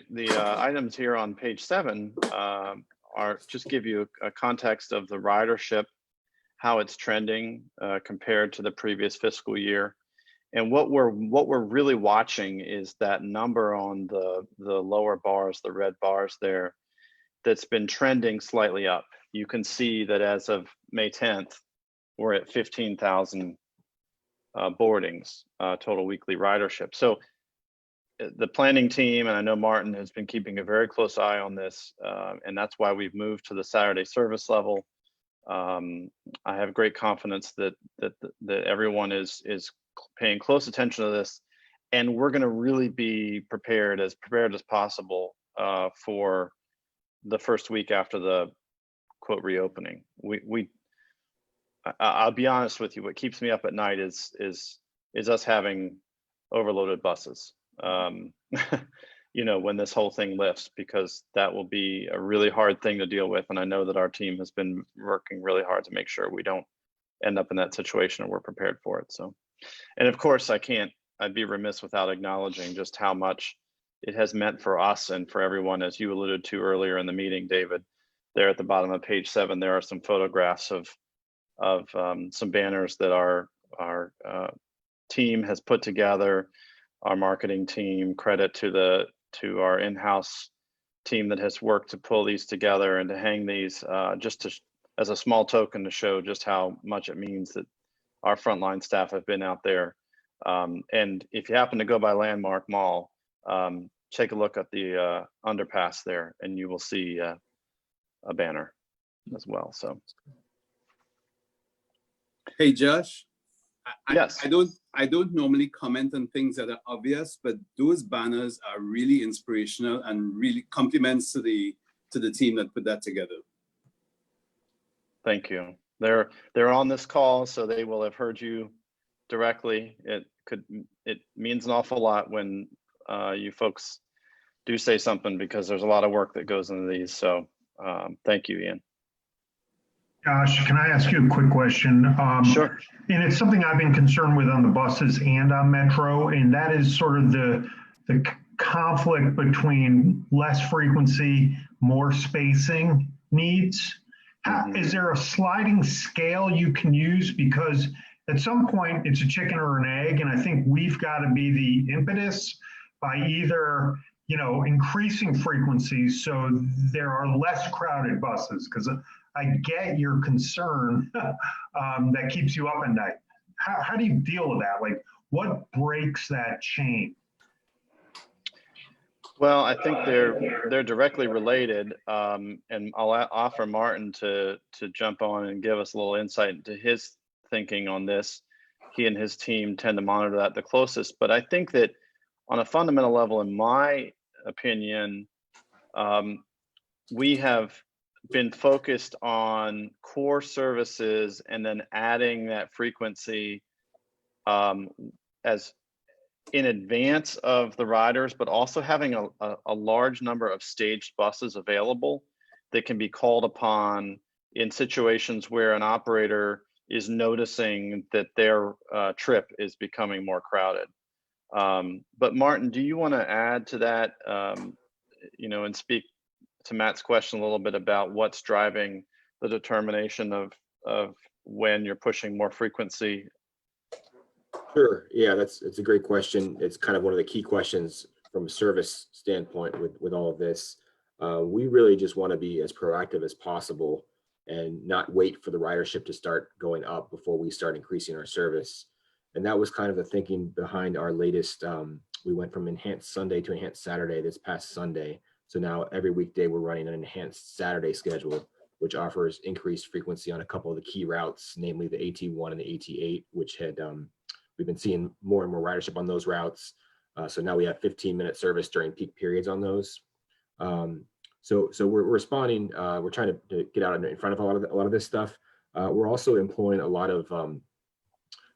items here on page 7 are just give you a context of the ridership, how it's trending compared to the previous fiscal year. And what we're really watching is that number on the lower bars, the red bars there, that's been trending slightly up. You can see that as of May 10th, we're at 15,000 boardings, total weekly ridership. So the planning team, and I know Martin has been keeping a very close eye on this, and that's why we've moved to the Saturday service level. I have great confidence that everyone is paying close attention to this, and we're going to really be prepared as possible for the first week after the quote reopening. I'll be honest with you, what keeps me up at night is us having overloaded buses. When this whole thing lifts, because that will be a really hard thing to deal with, and I know that our team has been working really hard to make sure we don't end up in that situation and we're prepared for it. So, and of course I'd be remiss without acknowledging just how much it has meant for us and for everyone, as you alluded to earlier in the meeting, David. There at the bottom of page 7, there are some photographs of some banners that our team has put together. Our marketing team, credit to our in-house team that has worked to pull these together and to hang these as a small token to show just how much it means that our frontline staff have been out there. And if you happen to go by Landmark Mall, take a look at the underpass there, and you will see a banner as well. So, Hey, Josh. Yes. I don't normally comment on things that are obvious, but those banners are really inspirational and really compliments to the team that put that together. Thank you. They're on this call, so they will have heard you directly. It means an awful lot when you folks do say something, because there's a lot of work that goes into these. So thank you, Ian. Josh, can I ask you a quick question? Sure. And it's something I've been concerned with on the buses and on Metro, and that is sort of the conflict between less frequency, more spacing needs. Is there a sliding scale you can use? Because at some point it's a chicken or an egg, and I think we've got to be the impetus by either increasing frequencies so there are less crowded buses, because I get your concern that keeps you up at night. How do you deal with that? Like, what breaks that chain? Well, I think they're directly related, and I'll offer Martin to jump on and give us a little insight into his thinking on this. He and his team tend to monitor that the closest, but I think that on a fundamental level, in my opinion, we have been focused on core services and then adding that frequency as in advance of the riders, but also having a large number of staged buses available that can be called upon in situations where an operator is noticing that their trip is becoming more crowded. But Martin, do you want to add to that, and speak to Matt's question a little bit about what's driving the determination of when you're pushing more frequency? Sure. Yeah, it's a great question. It's kind of one of the key questions from a service standpoint with all of this. We really just want to be as proactive as possible and not wait for the ridership to start going up before we start increasing our service. And that was kind of the thinking behind our latest, we went from enhanced Sunday to enhanced Saturday this past Sunday. So now every weekday we're running an enhanced Saturday schedule, which offers increased frequency on a couple of the key routes, namely the AT1 and the AT8, which had we've been seeing more and more ridership on those routes. So now we have 15-minute service during peak periods on those. So we're responding. We're trying to get out in front of a lot of this stuff. We're also employing a lot of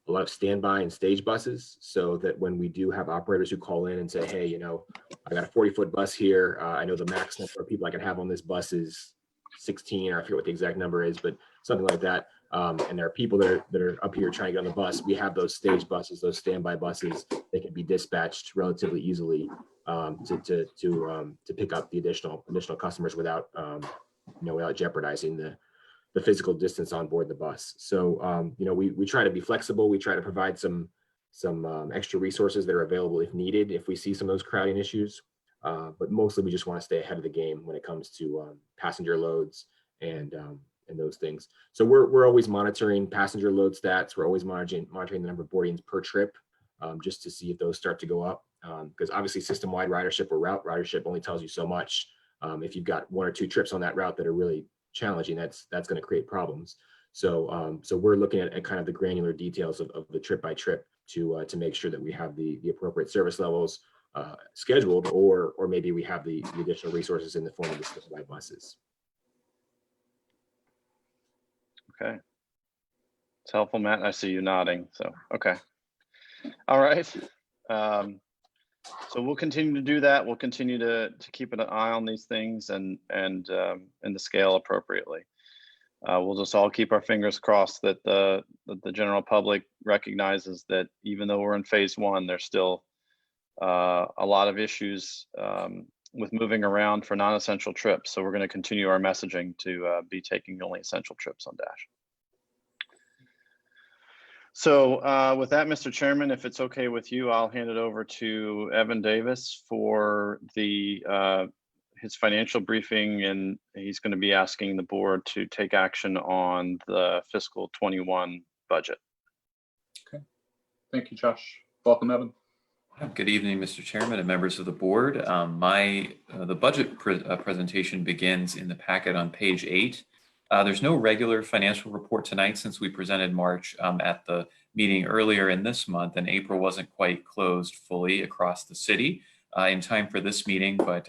a lot of standby and stage buses, so that when we do have operators who call in and say, hey, you know, I got a 40-foot bus here. I know the max number of people I can have on this bus is 16, or I forget what the exact number is, but something like that. And there are people that are up here trying to get on the bus. We have those stage buses, those standby buses. They can be dispatched relatively easily to pick up the additional customers without without jeopardizing the physical distance on board the bus. So we try to be flexible. We try to provide some extra resources that are available if needed, if we see some of those crowding issues. But mostly we just want to stay ahead of the game when it comes to passenger loads and those things. So we're always monitoring passenger load stats. We're always monitoring the number of boardings per trip, just to see if those start to go up. Because obviously system-wide ridership or route ridership only tells you so much. If you've got 1 or 2 trips on that route that are really challenging, that's going to create problems. So we're looking at kind of the granular details of the trip by trip to make sure that we have the appropriate service levels scheduled, or maybe we have the additional resources in the form of the standby buses. Okay. It's helpful, Matt. I see you nodding. So, okay. All right. So we'll continue to do that. We'll continue to keep an eye on these things and the scale appropriately. We'll just all keep our fingers crossed that the general public recognizes that even though we're in phase 1, there's still a lot of issues with moving around for non-essential trips. So we're going to continue our messaging to be taking only essential trips on Dash. So with that, Mr. Chairman, if it's okay with you, I'll hand it over to Evan Davis for his financial briefing, and he's going to be asking the board to take action on the fiscal 21 budget. Okay, thank you, Josh. Welcome, Evan. Good evening, Mr. Chairman and members of the board. The budget presentation begins in the packet on page 8. There's no regular financial report tonight since we presented March at the meeting earlier in this month, and April wasn't quite closed fully across the city in time for this meeting. But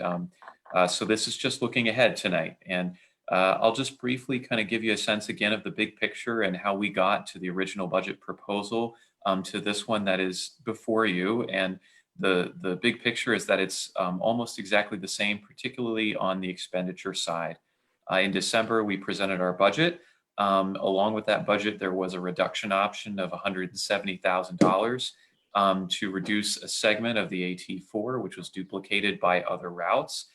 so this is just looking ahead tonight. And I'll just briefly kind of give you a sense again of the big picture and how we got to the original budget proposal to this one that is before you. And the big picture is that it's almost exactly the same, particularly on the expenditure side. In December, we presented our budget. Along with that budget, there was a reduction option of $170,000 to reduce a segment of the AT4, which was duplicated by other routes.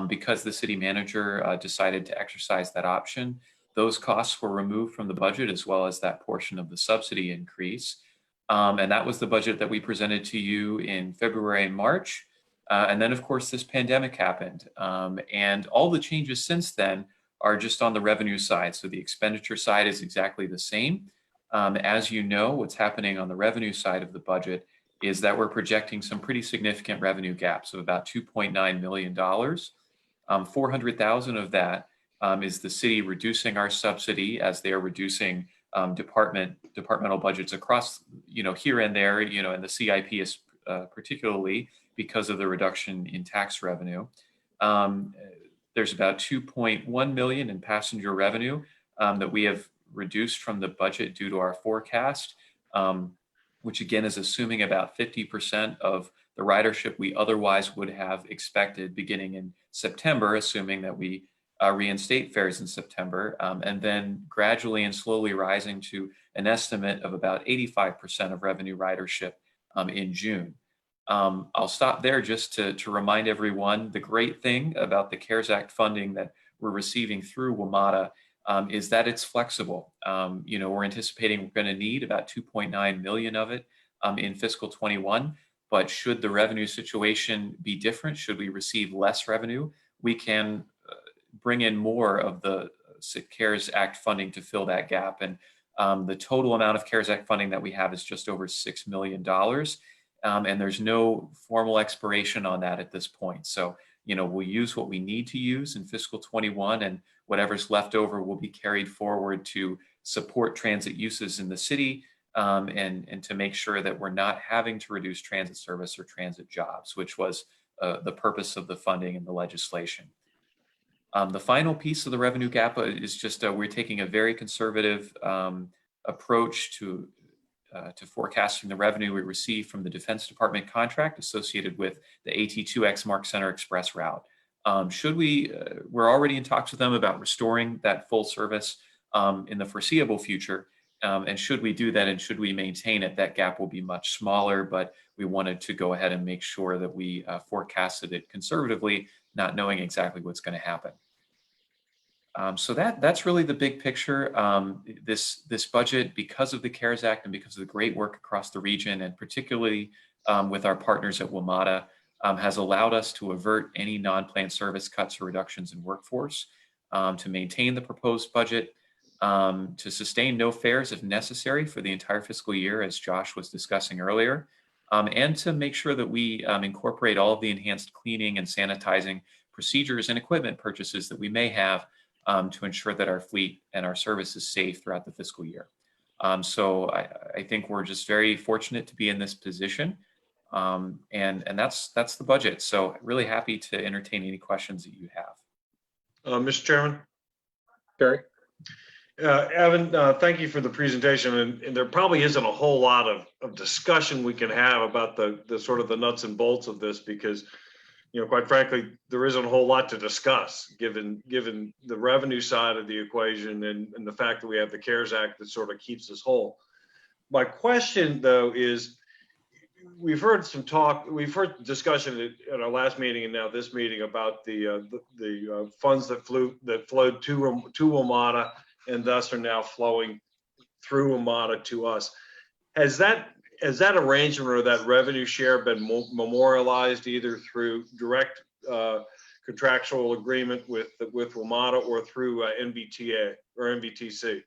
Because the city manager decided to exercise that option, those costs were removed from the budget, as well as that portion of the subsidy increase. And that was the budget that we presented to you in February and March. And then, of course, this pandemic happened. And all the changes since then are just on the revenue side. So the expenditure side is exactly the same. As you know, what's happening on the revenue side of the budget is that we're projecting some pretty significant revenue gaps of about $2.9 million. $400,000 of that is the city reducing our subsidy as they are reducing departmental budgets across, here and there, and the CIP is particularly because of the reduction in tax revenue. There's about $2.1 million in passenger revenue that we have reduced from the budget due to our forecast, which again is assuming about 50% of the ridership we otherwise would have expected beginning in September, assuming that we reinstate fares in September, and then gradually and slowly rising to an estimate of about 85% of revenue ridership in June. I'll stop there just to remind everyone the great thing about the CARES Act funding that we're receiving through WMATA is that it's flexible. We're anticipating we're going to need about 2.9 million of it in fiscal 21, but should the revenue situation be different, should we receive less revenue, we can bring in more of the CARES Act funding to fill that gap. And the total amount of CARES Act funding that we have is just over $6 million. And there's no formal expiration on that at this point. So, we'll use what we need to use in fiscal 21, and whatever's left over will be carried forward to support transit uses in the city and to make sure that we're not having to reduce transit service or transit jobs, which was the purpose of the funding and the legislation. The final piece of the revenue gap is just we're taking a very conservative approach to to forecasting the revenue we receive from the Defense Department contract associated with the AT2X Mark Center Express route. We're already in talks with them about restoring that full service in the foreseeable future. And should we do that and should we maintain it, that gap will be much smaller, but we wanted to go ahead and make sure that we forecasted it conservatively, not knowing exactly what's going to happen. So that's really the big picture. This budget, because of the CARES Act and because of the great work across the region, and particularly with our partners at WMATA, has allowed us to avert any non-planned service cuts or reductions in workforce, to maintain the proposed budget, to sustain no fares if necessary for the entire fiscal year, as Josh was discussing earlier, and to make sure that we incorporate all of the enhanced cleaning and sanitizing procedures and equipment purchases that we may have to ensure that our fleet and our service is safe throughout the fiscal year. So I think we're just very fortunate to be in this position. And that's the budget. So really happy to entertain any questions that you have. Mr. Chairman? Barry? Evan, thank you for the presentation. And there probably isn't a whole lot of discussion we can have about the sort of the nuts and bolts of this, because, quite frankly, there isn't a whole lot to discuss given the revenue side of the equation and the fact that we have the CARES Act that sort of keeps us whole. My question, though, is we've heard discussion at our last meeting and now this meeting about the funds that flowed to WMATA and thus are now flowing through WMATA to us. Has that arrangement or that revenue share been memorialized either through direct contractual agreement with WMATA or through NBTA or NBTC?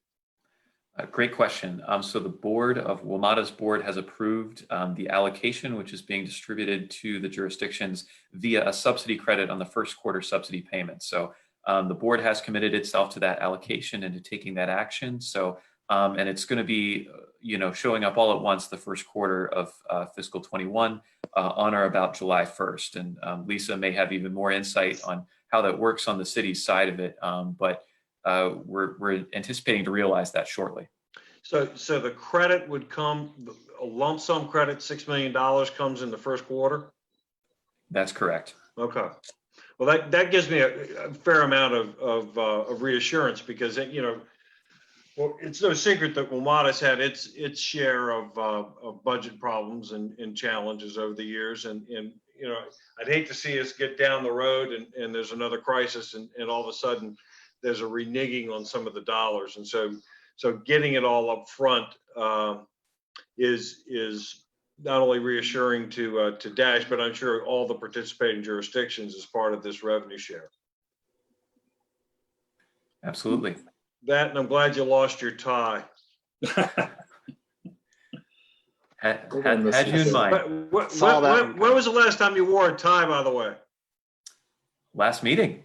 Great question. So the board of WMATA's board has approved the allocation, which is being distributed to the jurisdictions via a subsidy credit on the first quarter subsidy payment. So the board has committed itself to that allocation and to taking that action. So and it's going to be showing up all at once the first quarter of fiscal 21 on or about July 1st. And Lisa may have even more insight on how that works on the city's side of it, but we're anticipating to realize that shortly. So the credit would come, a lump sum credit, $6 million comes in the first quarter? That's correct. Okay. Well, that gives me a fair amount of reassurance, because well, it's no secret that WMATA's had its share of budget problems and challenges over the years, and I'd hate to see us get down the road and there's another crisis and all of a sudden there's a reneging on some of the dollars, and so getting it all up front is not only reassuring to Dash, but I'm sure all the participating jurisdictions as part of this revenue share. Absolutely. That, and I'm glad you lost your tie. Had you in mind. When was the last time you wore a tie, by the way? Last meeting.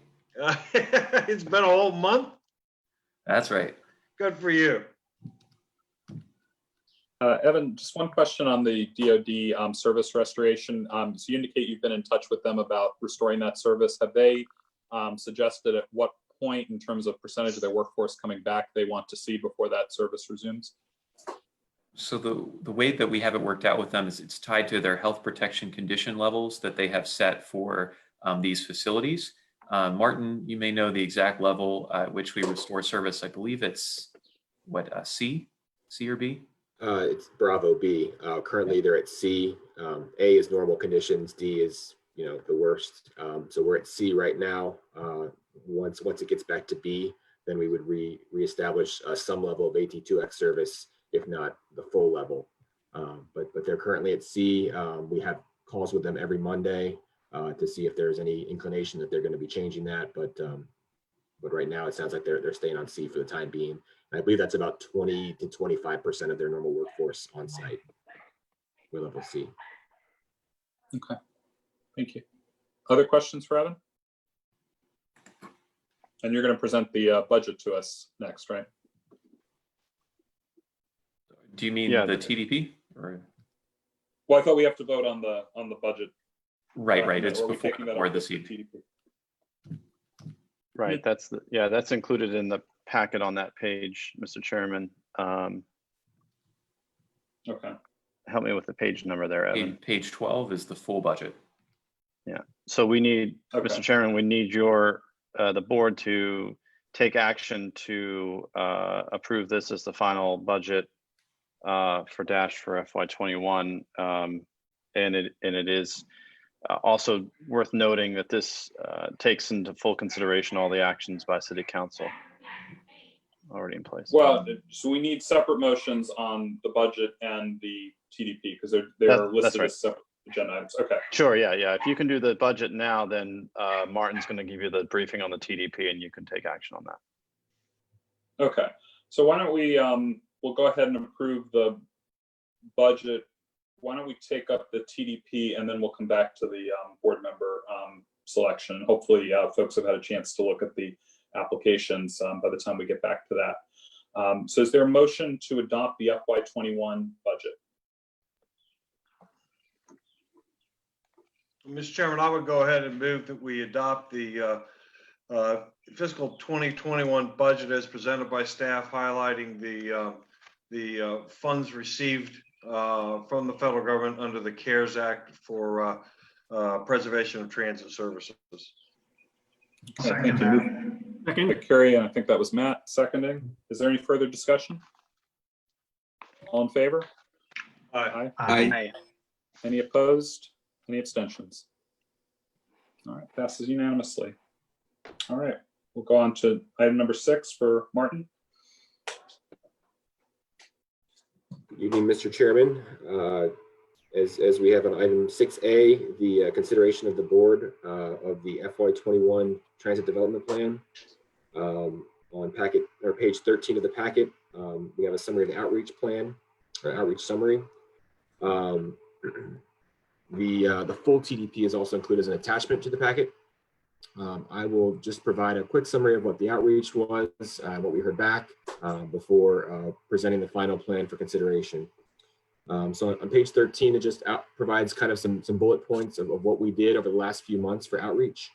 It's been a whole month? That's right. Good for you. Evan, just one question on the DoD service restoration. So you indicate you've been in touch with them about restoring that service. Have they suggested at what point in terms of percentage of their workforce coming back they want to see before that service resumes? So the way that we have it worked out with them is it's tied to their health protection condition levels that they have set for these facilities. Martin, you may know the exact level at which we restore service. I believe it's C or B? It's Bravo B. Currently they're at C. A is normal conditions. D is, the worst. So we're at C right now. Once it gets back to B, then we would reestablish some level of AT2X service, if not the full level. But they're currently at C. We have calls with them every Monday to see if there's any inclination that they're going to be changing that. But right now it sounds like they're staying on C for the time being. And I believe that's about 20 to 25% of their normal workforce on site. We're level C. Okay, thank you. Other questions for Evan? And you're going to present the budget to us next, right? Do you mean the TDP? Or? Well, I thought we have to vote on the budget. Right. It's before the TDP. Right. That's included in the packet on that page, Mr. Chairman. Okay. Help me with the page number there, Evan. Page 12 is the full budget. So we need, Okay. Mr. Chairman, we need your, the board to take action to approve this as the final budget for Dash for FY21. And it is also worth noting that this takes into full consideration all the actions by City Council already in place. Well, so we need separate motions on the budget and the TDP because they're That's listed right. as separate agenda items. Okay. Sure, yeah. If you can do the budget now, then Martin's going to give you the briefing on the TDP and you can take action on that. Okay. So why don't we, we'll go ahead and approve the budget. Why don't we take up the TDP and then we'll come back to the board member selection. Hopefully folks have had a chance to look at the applications by the time we get back to that. So is there a motion to adopt the FY21 budget? Mr. Chairman, I would go ahead and move that we adopt the fiscal 2021 budget as presented by staff, highlighting the funds received from the federal government under the CARES Act for preservation of transit services. Thank you. Second. Carrie, and I think that was Matt seconding. Is there any further discussion? All in favor? Aye. Aye. Any opposed? Any abstentions? All right, passes unanimously. All right, we'll go on to item number 6 for Martin. Good evening, Mr. Chairman. As we have on item 6A, the consideration of the board of the FY21 Transit Development Plan. On packet or page 13 of the packet, we have a summary of the outreach plan or outreach summary. The full TDP is also included as an attachment to the packet. I will just provide a quick summary of what the outreach was, what we heard back before presenting the final plan for consideration. So on page 13, it just provides kind of some bullet points of what we did over the last few months for outreach.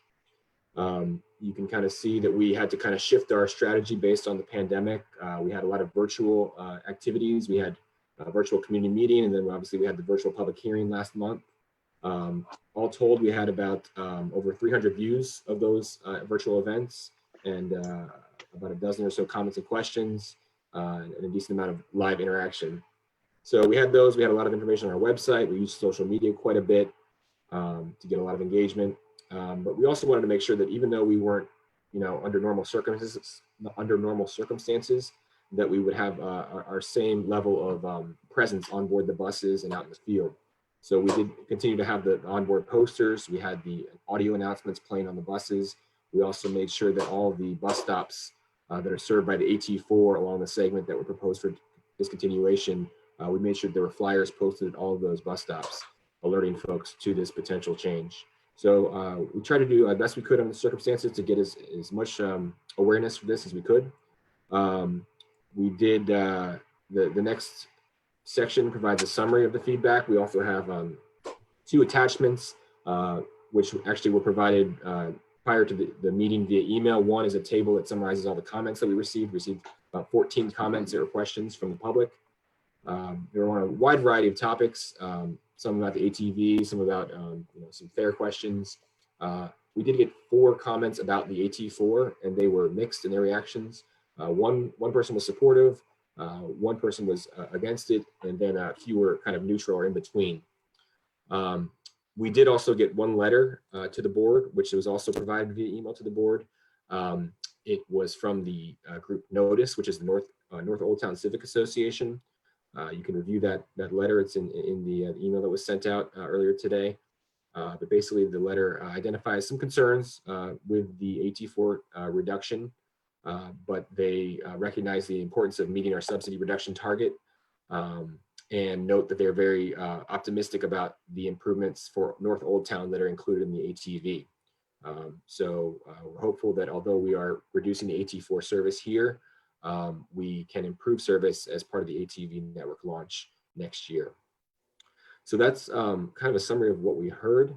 You can kind of see that we had to kind of shift our strategy based on the pandemic. We had a lot of virtual activities. We had a virtual community meeting, and then obviously we had the virtual public hearing last month. All told, we had about over 300 views of those virtual events and about a dozen or so comments and questions and a decent amount of live interaction. So we had those. We had a lot of information on our website. We used social media quite a bit to get a lot of engagement. But we also wanted to make sure that even though we weren't, under normal circumstances, that we would have our same level of presence on board the buses and out in the field. So we did continue to have the onboard posters. We had the audio announcements playing on the buses. We also made sure that all the bus stops that are served by the AT4 along the segment that were proposed for discontinuation, we made sure there were flyers posted at all of those bus stops, alerting folks to this potential change. So we tried to do the best we could under the circumstances to get as much awareness for this as we could. We did the next section provides a summary of the feedback. We also have 2 attachments, which actually were provided prior to the meeting via email. One is a table that summarizes all the comments that we received. We received about 14 comments or questions from the public. They were on a wide variety of topics, some about the ATV, some about some fare questions. We did get 4 comments about the AT4, and they were mixed in their reactions. One person was supportive, one person was against it, and then a few were kind of neutral or in between. We did also get 1 letter to the board, which was also provided via email to the board. It was from the group Notice, which is the North Old Town Civic Association. You can review that letter. It's in the email that was sent out earlier today. But basically, the letter identifies some concerns with the AT4 reduction, but they recognize the importance of meeting our subsidy reduction target and note that they're very optimistic about the improvements for North Old Town that are included in the ATV. So we're hopeful that although we are reducing the AT4 service here, we can improve service as part of the ATV network launch next year. So that's kind of a summary of what we heard.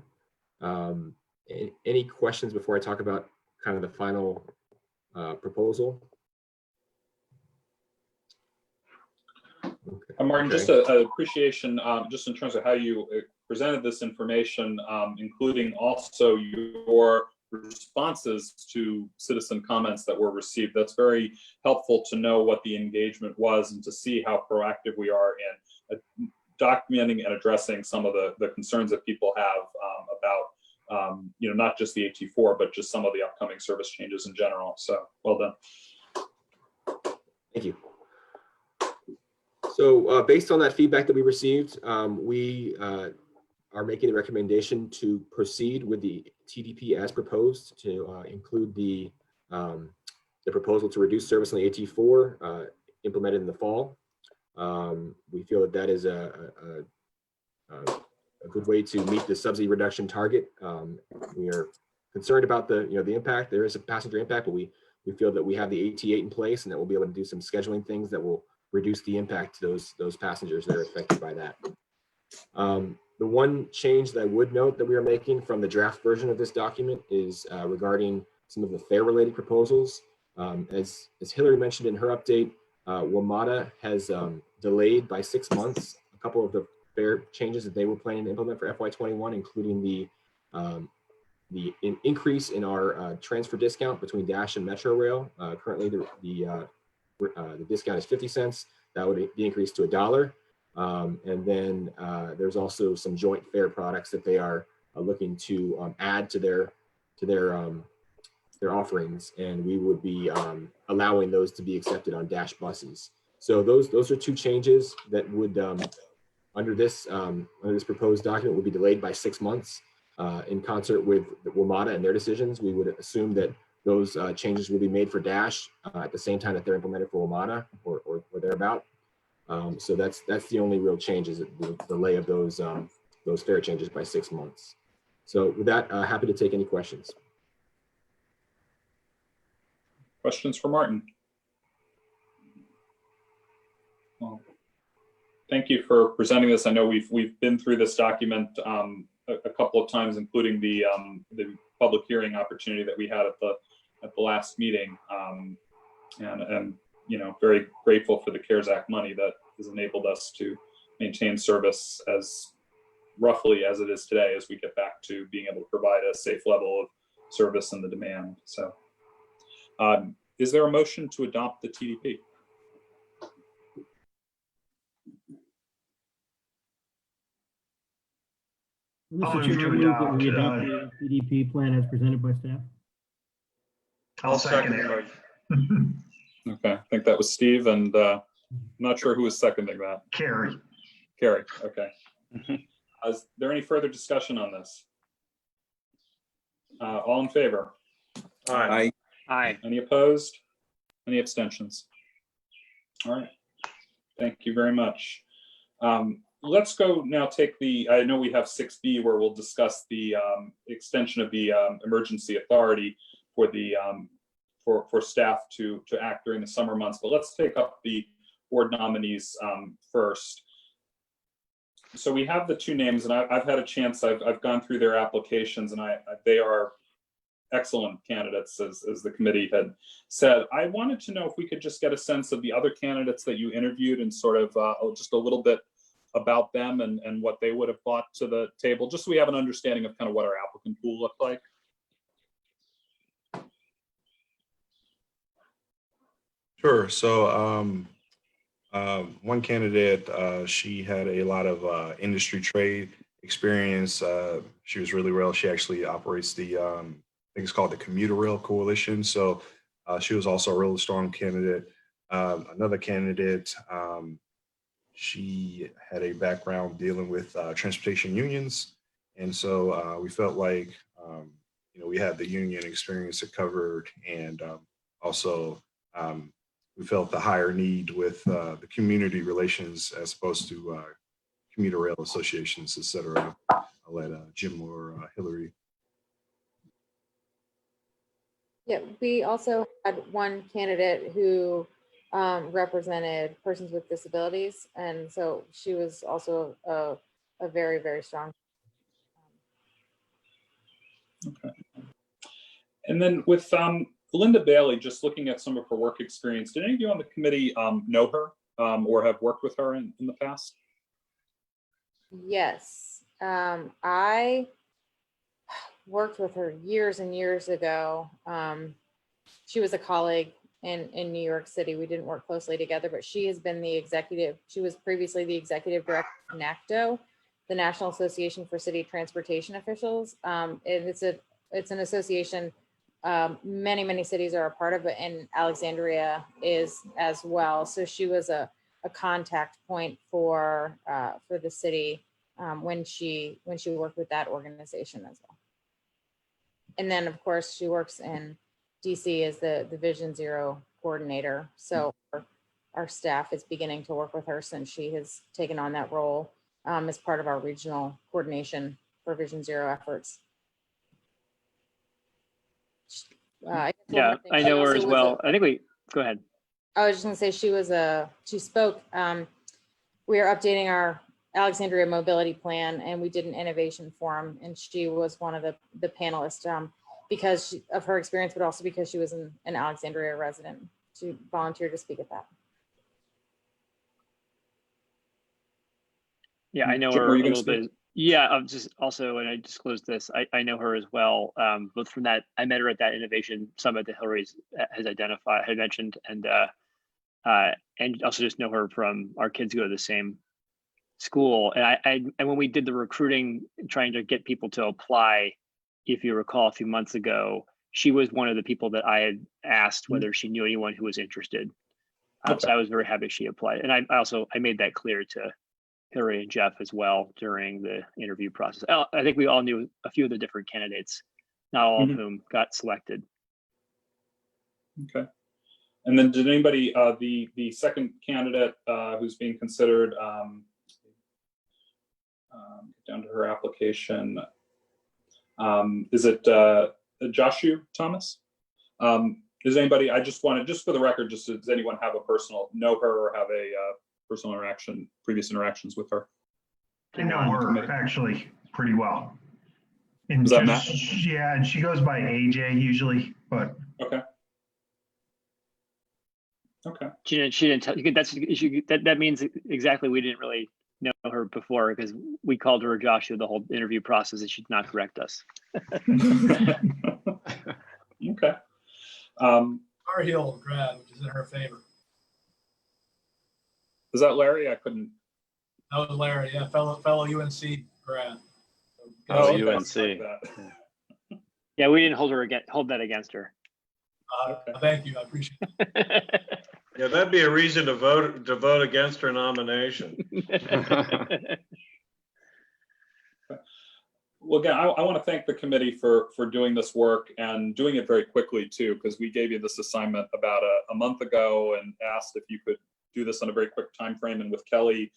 Any questions before I talk about kind of the final proposal? Okay. Martin, just a appreciation, just in terms of how you presented this information, including also your responses to citizen comments that were received. That's very helpful to know what the engagement was and to see how proactive we are in documenting and addressing some of the concerns that people have about, not just the AT4, but just some of the upcoming service changes in general. So well done. Thank you. So based on that feedback that we received, we are making a recommendation to proceed with the TDP as proposed, to include the proposal to reduce service on the AT4 implemented in the fall. We feel that that is a good way to meet the subsidy reduction target. We are concerned about the impact. There is a passenger impact, but we feel that we have the AT8 in place and that we'll be able to do some scheduling things that will reduce the impact to those passengers that are affected by that. The one change that I would note that we are making from the draft version of this document is regarding some of the fare-related proposals. As Hillary mentioned in her update, WMATA has delayed by 6 months a couple of the fare changes that they were planning to implement for FY21, including the increase in our transfer discount between Dash and Metro Rail. Currently, the discount is 50 cents. That would be increased to $1. And then there's also some joint fare products that they are looking to add to their offerings, and we would be allowing those to be accepted on Dash buses. So those are two changes that would under this proposed document would be delayed by 6 months. In concert with the WMATA and their decisions, we would assume that those changes will be made for Dash at the same time that they're implemented for WMATA or thereabout. So that's the only real change, is the delay of those fare changes by 6 months. So with that, happy to take any questions. Questions for Martin? Well, thank you for presenting this. I know we've been through this document a couple of times, including the public hearing opportunity that we had at the last meeting, and very grateful for the CARES Act money that has enabled us to maintain service as roughly as it is today, as we get back to being able to provide a safe level of service and the demand. So is there a motion to adopt the TDP? I'll Mr. move to Chairman, I move that we adopt, adopt the PDP plan as presented by staff. I'll second it. Okay, I think that was Steve, and I'm not sure who was seconding that. Carrie. Carrie, okay. Is there any further discussion on this? All in favor? Aye. Aye. Any opposed? Any abstentions? All right. Thank you very much. Let's go now take I know we have 6B where we'll discuss the extension of the emergency authority for the for staff to act during the summer months, but let's take up the board nominees first. So we have the two names, and I've had a chance, I've gone through their applications, and they are excellent candidates, as the committee had said. I wanted to know if we could just get a sense of the other candidates that you interviewed, and sort of just a little bit about them and what they would have brought to the table, just so we have an understanding of kind of what our applicant pool looked like. Sure. So one candidate, she had a lot of industry trade experience. She was really well. She actually operates the, I think it's called the Commuter Rail Coalition. So she was also a really strong candidate. Another candidate, she had a background dealing with transportation unions. And so we felt like, we had the union experience covered, and also we felt the higher need with the community relations as opposed to commuter rail associations, et cetera. I'll let Jim or Hillary. Yeah, we also had one candidate who represented persons with disabilities, and so she was also a very, very strong. Okay. And then with Linda Bailey, just looking at some of her work experience, did any of you on the committee know her or have worked with her in the past? Yes, I worked with her years and years ago. She was a colleague in New York City. We didn't work closely together, but she has been she was previously the executive director of NACTO, the National Association for City Transportation Officials. And it's an association many cities are a part of it, and Alexandria is as well. So she was a contact point for the city when she worked with that organization as well. And then of course she works in DC as the Vision Zero coordinator. So our staff is beginning to work with her since she has taken on that role as part of our regional coordination for Vision Zero efforts. Yeah, I know her as well. I think go ahead. I was just gonna say she spoke. We are updating our Alexandria mobility plan, and we did an innovation forum, and she was one of the panelists because of her experience, but also because she was an Alexandria resident. She volunteered to speak at that. Yeah, I know Jim, her were a you gonna little bit. Yeah, I'm just also, and I disclosed this, I know her as well. Both from that, I met her at that innovation summit that Hillary had mentioned, and also just know her from our kids go to the same school. And and when we did the recruiting, trying to get people to apply, if you recall a few months ago, she was one of the people that I had asked whether she knew anyone who was interested. Okay. So I was very happy she applied. And I made that clear to Hillary and Jeff as well during the interview process. I think we all knew a few of the different candidates, not all of whom got selected. Okay. And then did anybody, the second candidate who's being considered, down to her application, is it Joshua Thomas? Does anybody, I just wanted, just for the record, just does anyone know her or have a personal previous interactions with her? I know her actually pretty well. And Is that Matt? Yeah, and she goes by AJ usually, but. Okay. Okay. She didn't tell you. That means exactly we didn't really know her before because we called her Joshua the whole interview process and she did not correct us. Okay. Tar Heel grad, which is in her favor. Is that Larry? I couldn't. That was Larry, yeah, fellow UNC grad. Oh, okay. UNC. Like that. Yeah, we didn't hold that against her. Okay. Thank you, I appreciate it. Yeah, that'd be a reason to vote against her nomination. Well, again, I want to thank the committee for doing this work and doing it very quickly too, because we gave you this assignment about a month ago and asked if you could do this on a very quick time frame, and with Kelly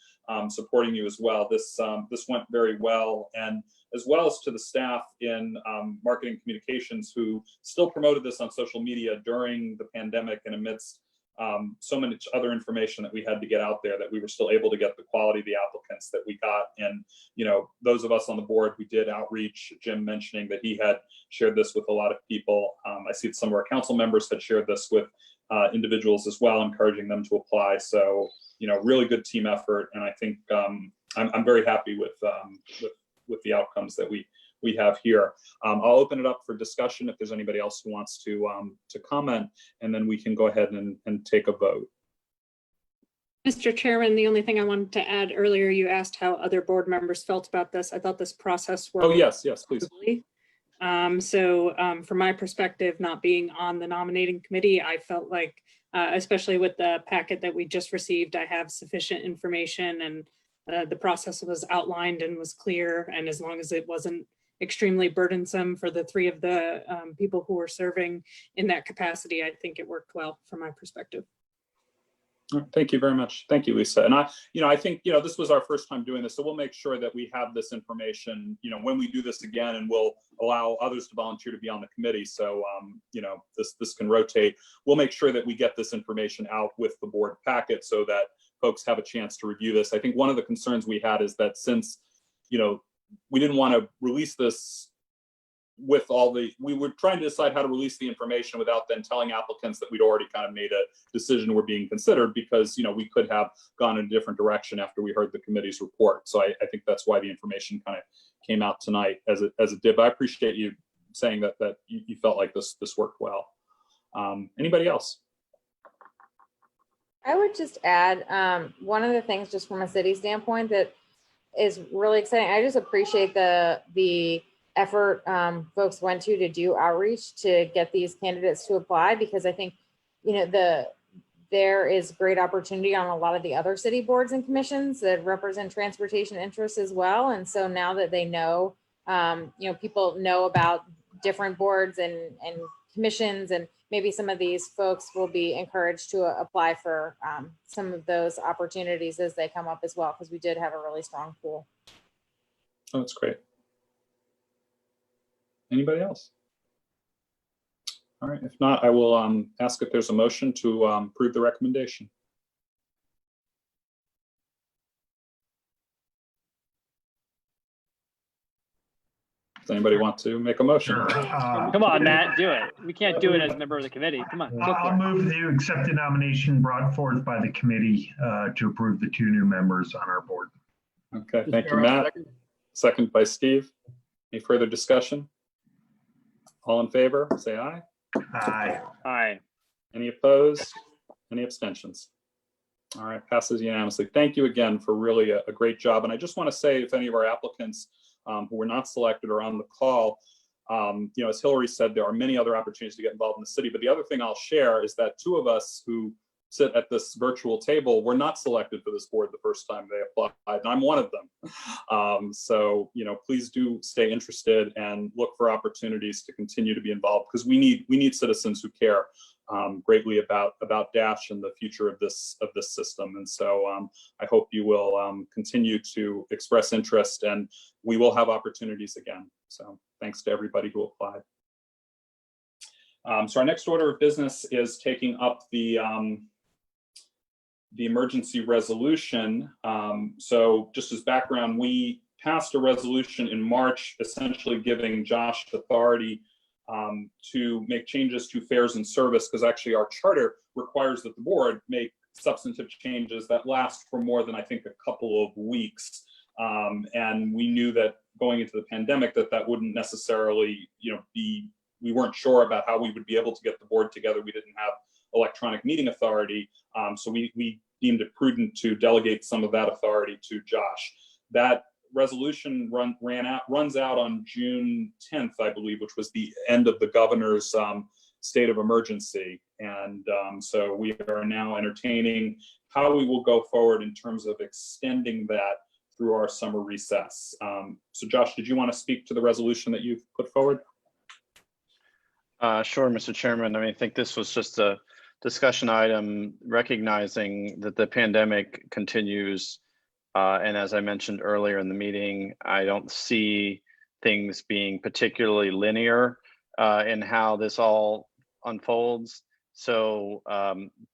supporting you as well, this went very well, and as well as to the staff in marketing communications who still promoted this on social media during the pandemic and amidst so much other information that we had to get out there, that we were still able to get the quality of the applicants that we got. And, you know, those of us on the board who did outreach, Jim mentioning that he had shared this with a lot of people. I see that some of our council members had shared this with individuals as well, encouraging them to apply. So, you know, really good team effort. And I think I'm very happy with the outcomes that we have here. I'll open it up for discussion if there's anybody else who wants to comment, and then we can go ahead and take a vote. Mr. Chairman, the only thing I wanted to add earlier, you asked how other board members felt about this. I thought this process worked. Oh, yes, please. From my perspective, not being on the nominating committee, I felt like, especially with the packet that we just received, I have sufficient information, and the process was outlined and was clear. And as long as it wasn't extremely burdensome for the three of the people who were serving in that capacity, I think it worked well from my perspective. Thank you very much. Thank you, Lisa. And I think, this was our first time doing this, so we'll make sure that we have this information, when we do this again, and we'll allow others to volunteer to be on the committee. So, this can rotate. We'll make sure that we get this information out with the board packet so that folks have a chance to review this. I think one of the concerns we had is that since, we didn't want to release this with we were trying to decide how to release the information without then telling applicants that we'd already kind of made a decision were being considered, because, you know, we could have gone in a different direction after we heard the committee's report. So I think that's why the information kind of came out tonight as it did. But I appreciate you saying that you felt like this worked well. Anybody else? I would just add, one of the things just from a city standpoint that is really exciting. I just appreciate the effort folks went to do outreach to get these candidates to apply, because I think, you know, there is great opportunity on a lot of the other city boards and commissions that represent transportation interests as well. And so now that they know, you know, people know about different boards and commissions, and maybe some of these folks will be encouraged to apply for some of those opportunities as they come up as well, because we did have a really strong pool. Oh, that's great. Anybody else? All right, if not, I will ask if there's a motion to approve the recommendation. Does anybody want to make a motion? Sure. Come on, Matt, do it. We can't do it as a member of the committee. Come on. Go for I'll it. move that you accept the nomination brought forth by the committee to approve the 2 new members on our board. Okay, thank you, Matt. Second by Steve. Any further discussion? All in favor, say aye. Aye. Aye. Any opposed? Any abstentions? All right, passes unanimously. Thank you again for really a great job. And I just want to say, if any of our applicants who were not selected are on the call, you know, as Hillary said, there are many other opportunities to get involved in the city. But the other thing I'll share is that 2 of us who sit at this virtual table were not selected for this board the first time they applied, and I'm one of them. So, you know, please do stay interested and look for opportunities to continue to be involved, because we need citizens who care greatly about Dash and the future of this system. And so I hope you will continue to express interest, and we will have opportunities again. So thanks to everybody who applied. So our next order of business is taking up the emergency resolution. So just as background, we passed a resolution in March, essentially giving Josh authority to make changes to fares and service, because actually our charter requires that the board make substantive changes that last for more than, I think, a couple of weeks. And we knew that going into the pandemic that wouldn't necessarily, you know, we weren't sure about how we would be able to get the board together. We didn't have electronic meeting authority. So we deemed it prudent to delegate some of that authority to Josh. That resolution runs out on June 10th, I believe, which was the end of the governor's state of emergency. And so we are now entertaining how we will go forward in terms of extending that through our summer recess. So Josh, did you want to speak to the resolution that you've put forward? Sure, Mr. Chairman. I mean, I think this was just a discussion item recognizing that the pandemic continues. And as I mentioned earlier in the meeting, I don't see things being particularly linear in how this all unfolds. So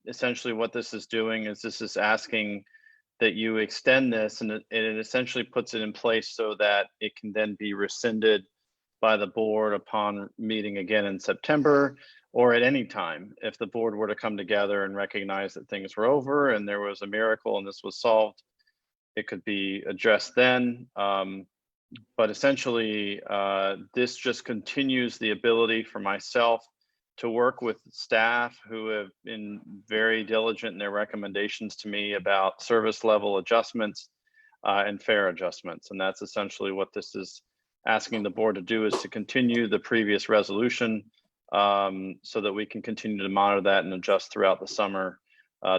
essentially what this is doing is this is asking that you extend this, and it essentially puts it in place so that it can then be rescinded by the board upon meeting again in September, or at any time. If the board were to come together and recognize that things were over and there was a miracle and this was solved, it could be addressed then. But essentially, this just continues the ability for myself to work with staff who have been very diligent in their recommendations to me about service level adjustments and fare adjustments. And that's essentially what this is asking the board to do, is to continue the previous resolution so that we can continue to monitor that and adjust throughout the summer,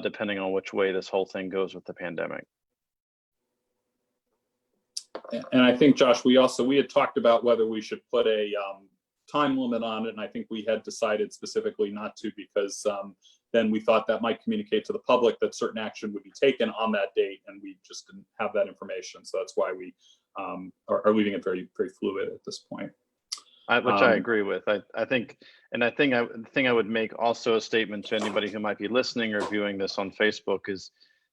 depending on which way this whole thing goes with the pandemic. And I think, Josh, we had talked about whether we should put a time limit on it, and I think we had decided specifically not to, because then we thought that might communicate to the public that certain action would be taken on that date, and we just didn't have that information. So that's why we are leaving it very, very fluid at this point. Which I agree with. I think the thing I would make also a statement to anybody who might be listening or viewing this on Facebook is,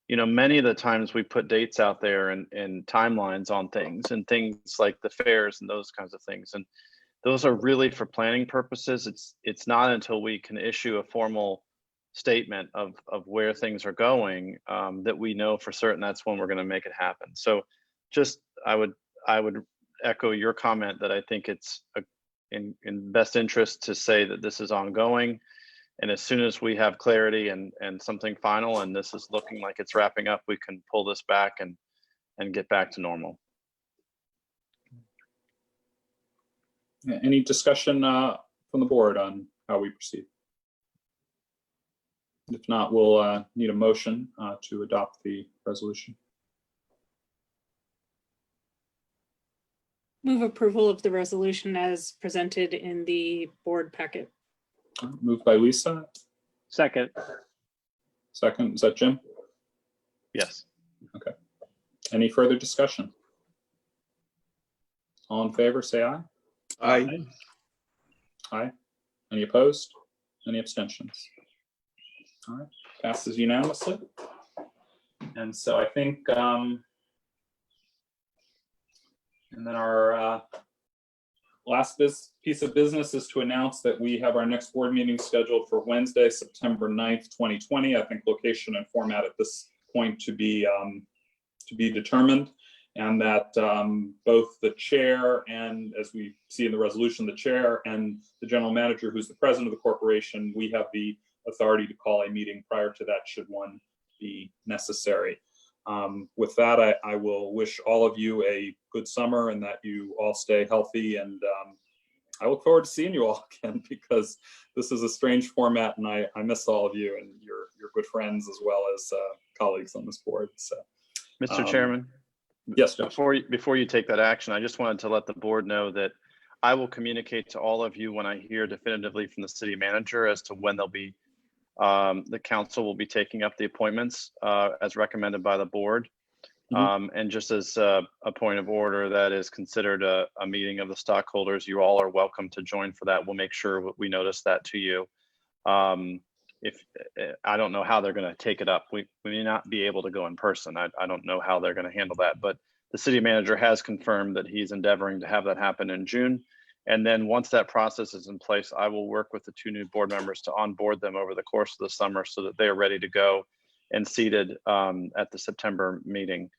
you know, many of the times we put dates out there and timelines on things, and things like the fares and those kinds of things. And those are really for planning purposes. It's not until we can issue a formal statement of where things are going that we know for certain that's when we're going to make it happen. So just I would echo your comment that I think it's in best interest to say that this is ongoing. And as soon as we have clarity and something final, and this is looking like it's wrapping up, we can pull this back and get back to normal. Any discussion from the board on how we proceed? If not, we'll need a motion to adopt the resolution. Move approval of the resolution as presented in the board packet. Moved by Lisa. Second. Second, is that Jim? Yes. Okay. Any further discussion? All in favor, say aye. Aye. Aye. Any opposed? Any abstentions? All right, passes unanimously. And so I think, and then our last piece of business is to announce that we have our next board meeting scheduled for Wednesday, September 9th, 2020. I think location and format at this point to be determined, and that both the chair and, as we see in the resolution, the chair and the general manager, who's the president of the corporation, we have the authority to call a meeting prior to that should one be necessary. With that, I will wish all of you a good summer and that you all stay healthy. And I look forward to seeing you all again, because this is a strange format and I miss all of you and your good friends as well as colleagues on this board. So, Mr. Chairman. Yes, Josh. Before you take that action, I just wanted to let the board know that I will communicate to all of you when I hear definitively from the city manager as to when they'll be, the council will be taking up the appointments as recommended by the board. And just as a point of order, that is considered a meeting of the stockholders. You all are welcome to join for that. We'll make sure we notice that to you. If I don't know how they're going to take it up, we may not be able to go in person. I don't know how they're going to handle that, but the city manager has confirmed that he's endeavoring to have that happen in June. And then once that process is in place, I will work with the 2 new board members to onboard them over the course of the summer so that they are ready to go and seated at the September meeting.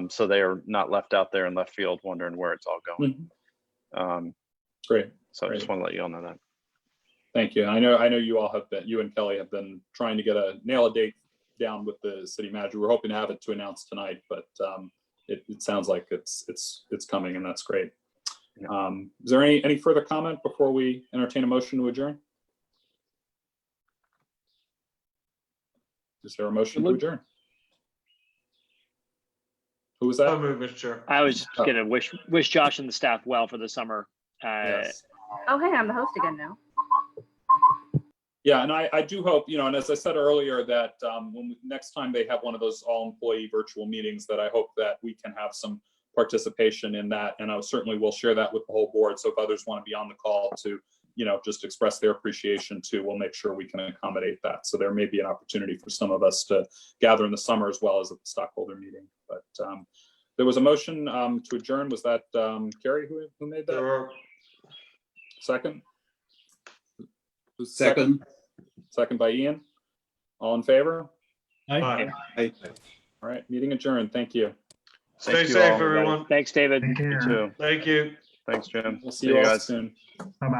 So they are not left out there in left field wondering where it's all going. Great. So I just want to let you all know that. Thank you. I know you all have been, you and Kelly have been trying to nail a date down with the city manager. We're hoping to have it to announce tonight, but it sounds like it's coming, and that's great. Is there any further comment before we entertain a motion to adjourn? Is there a motion to adjourn? Who was that? I'll move, Mr. Chair. I was just going to wish Josh and the staff well for the summer. Yes. Oh, hey, I'm the host again now. Yeah, and I do hope, and as I said earlier, that next time they have one of those all-employee virtual meetings, that I hope that we can have some participation in that, and I certainly will share that with the whole board. So if others want to be on the call to, just express their appreciation too, we'll make sure we can accommodate that. So there may be an opportunity for some of us to gather in the summer as well as at the stockholder meeting. But there was a motion to adjourn. Was that Carrie who made that? Sure. Second? Second. Second by Ian. All in favor? Aye. Aye. All right, meeting adjourned. Thank you. Stay Thank you safe, all. everyone. Thanks, David. Take care. You too. Thank you. Thanks, Jim. We'll see you all soon. Bye-bye.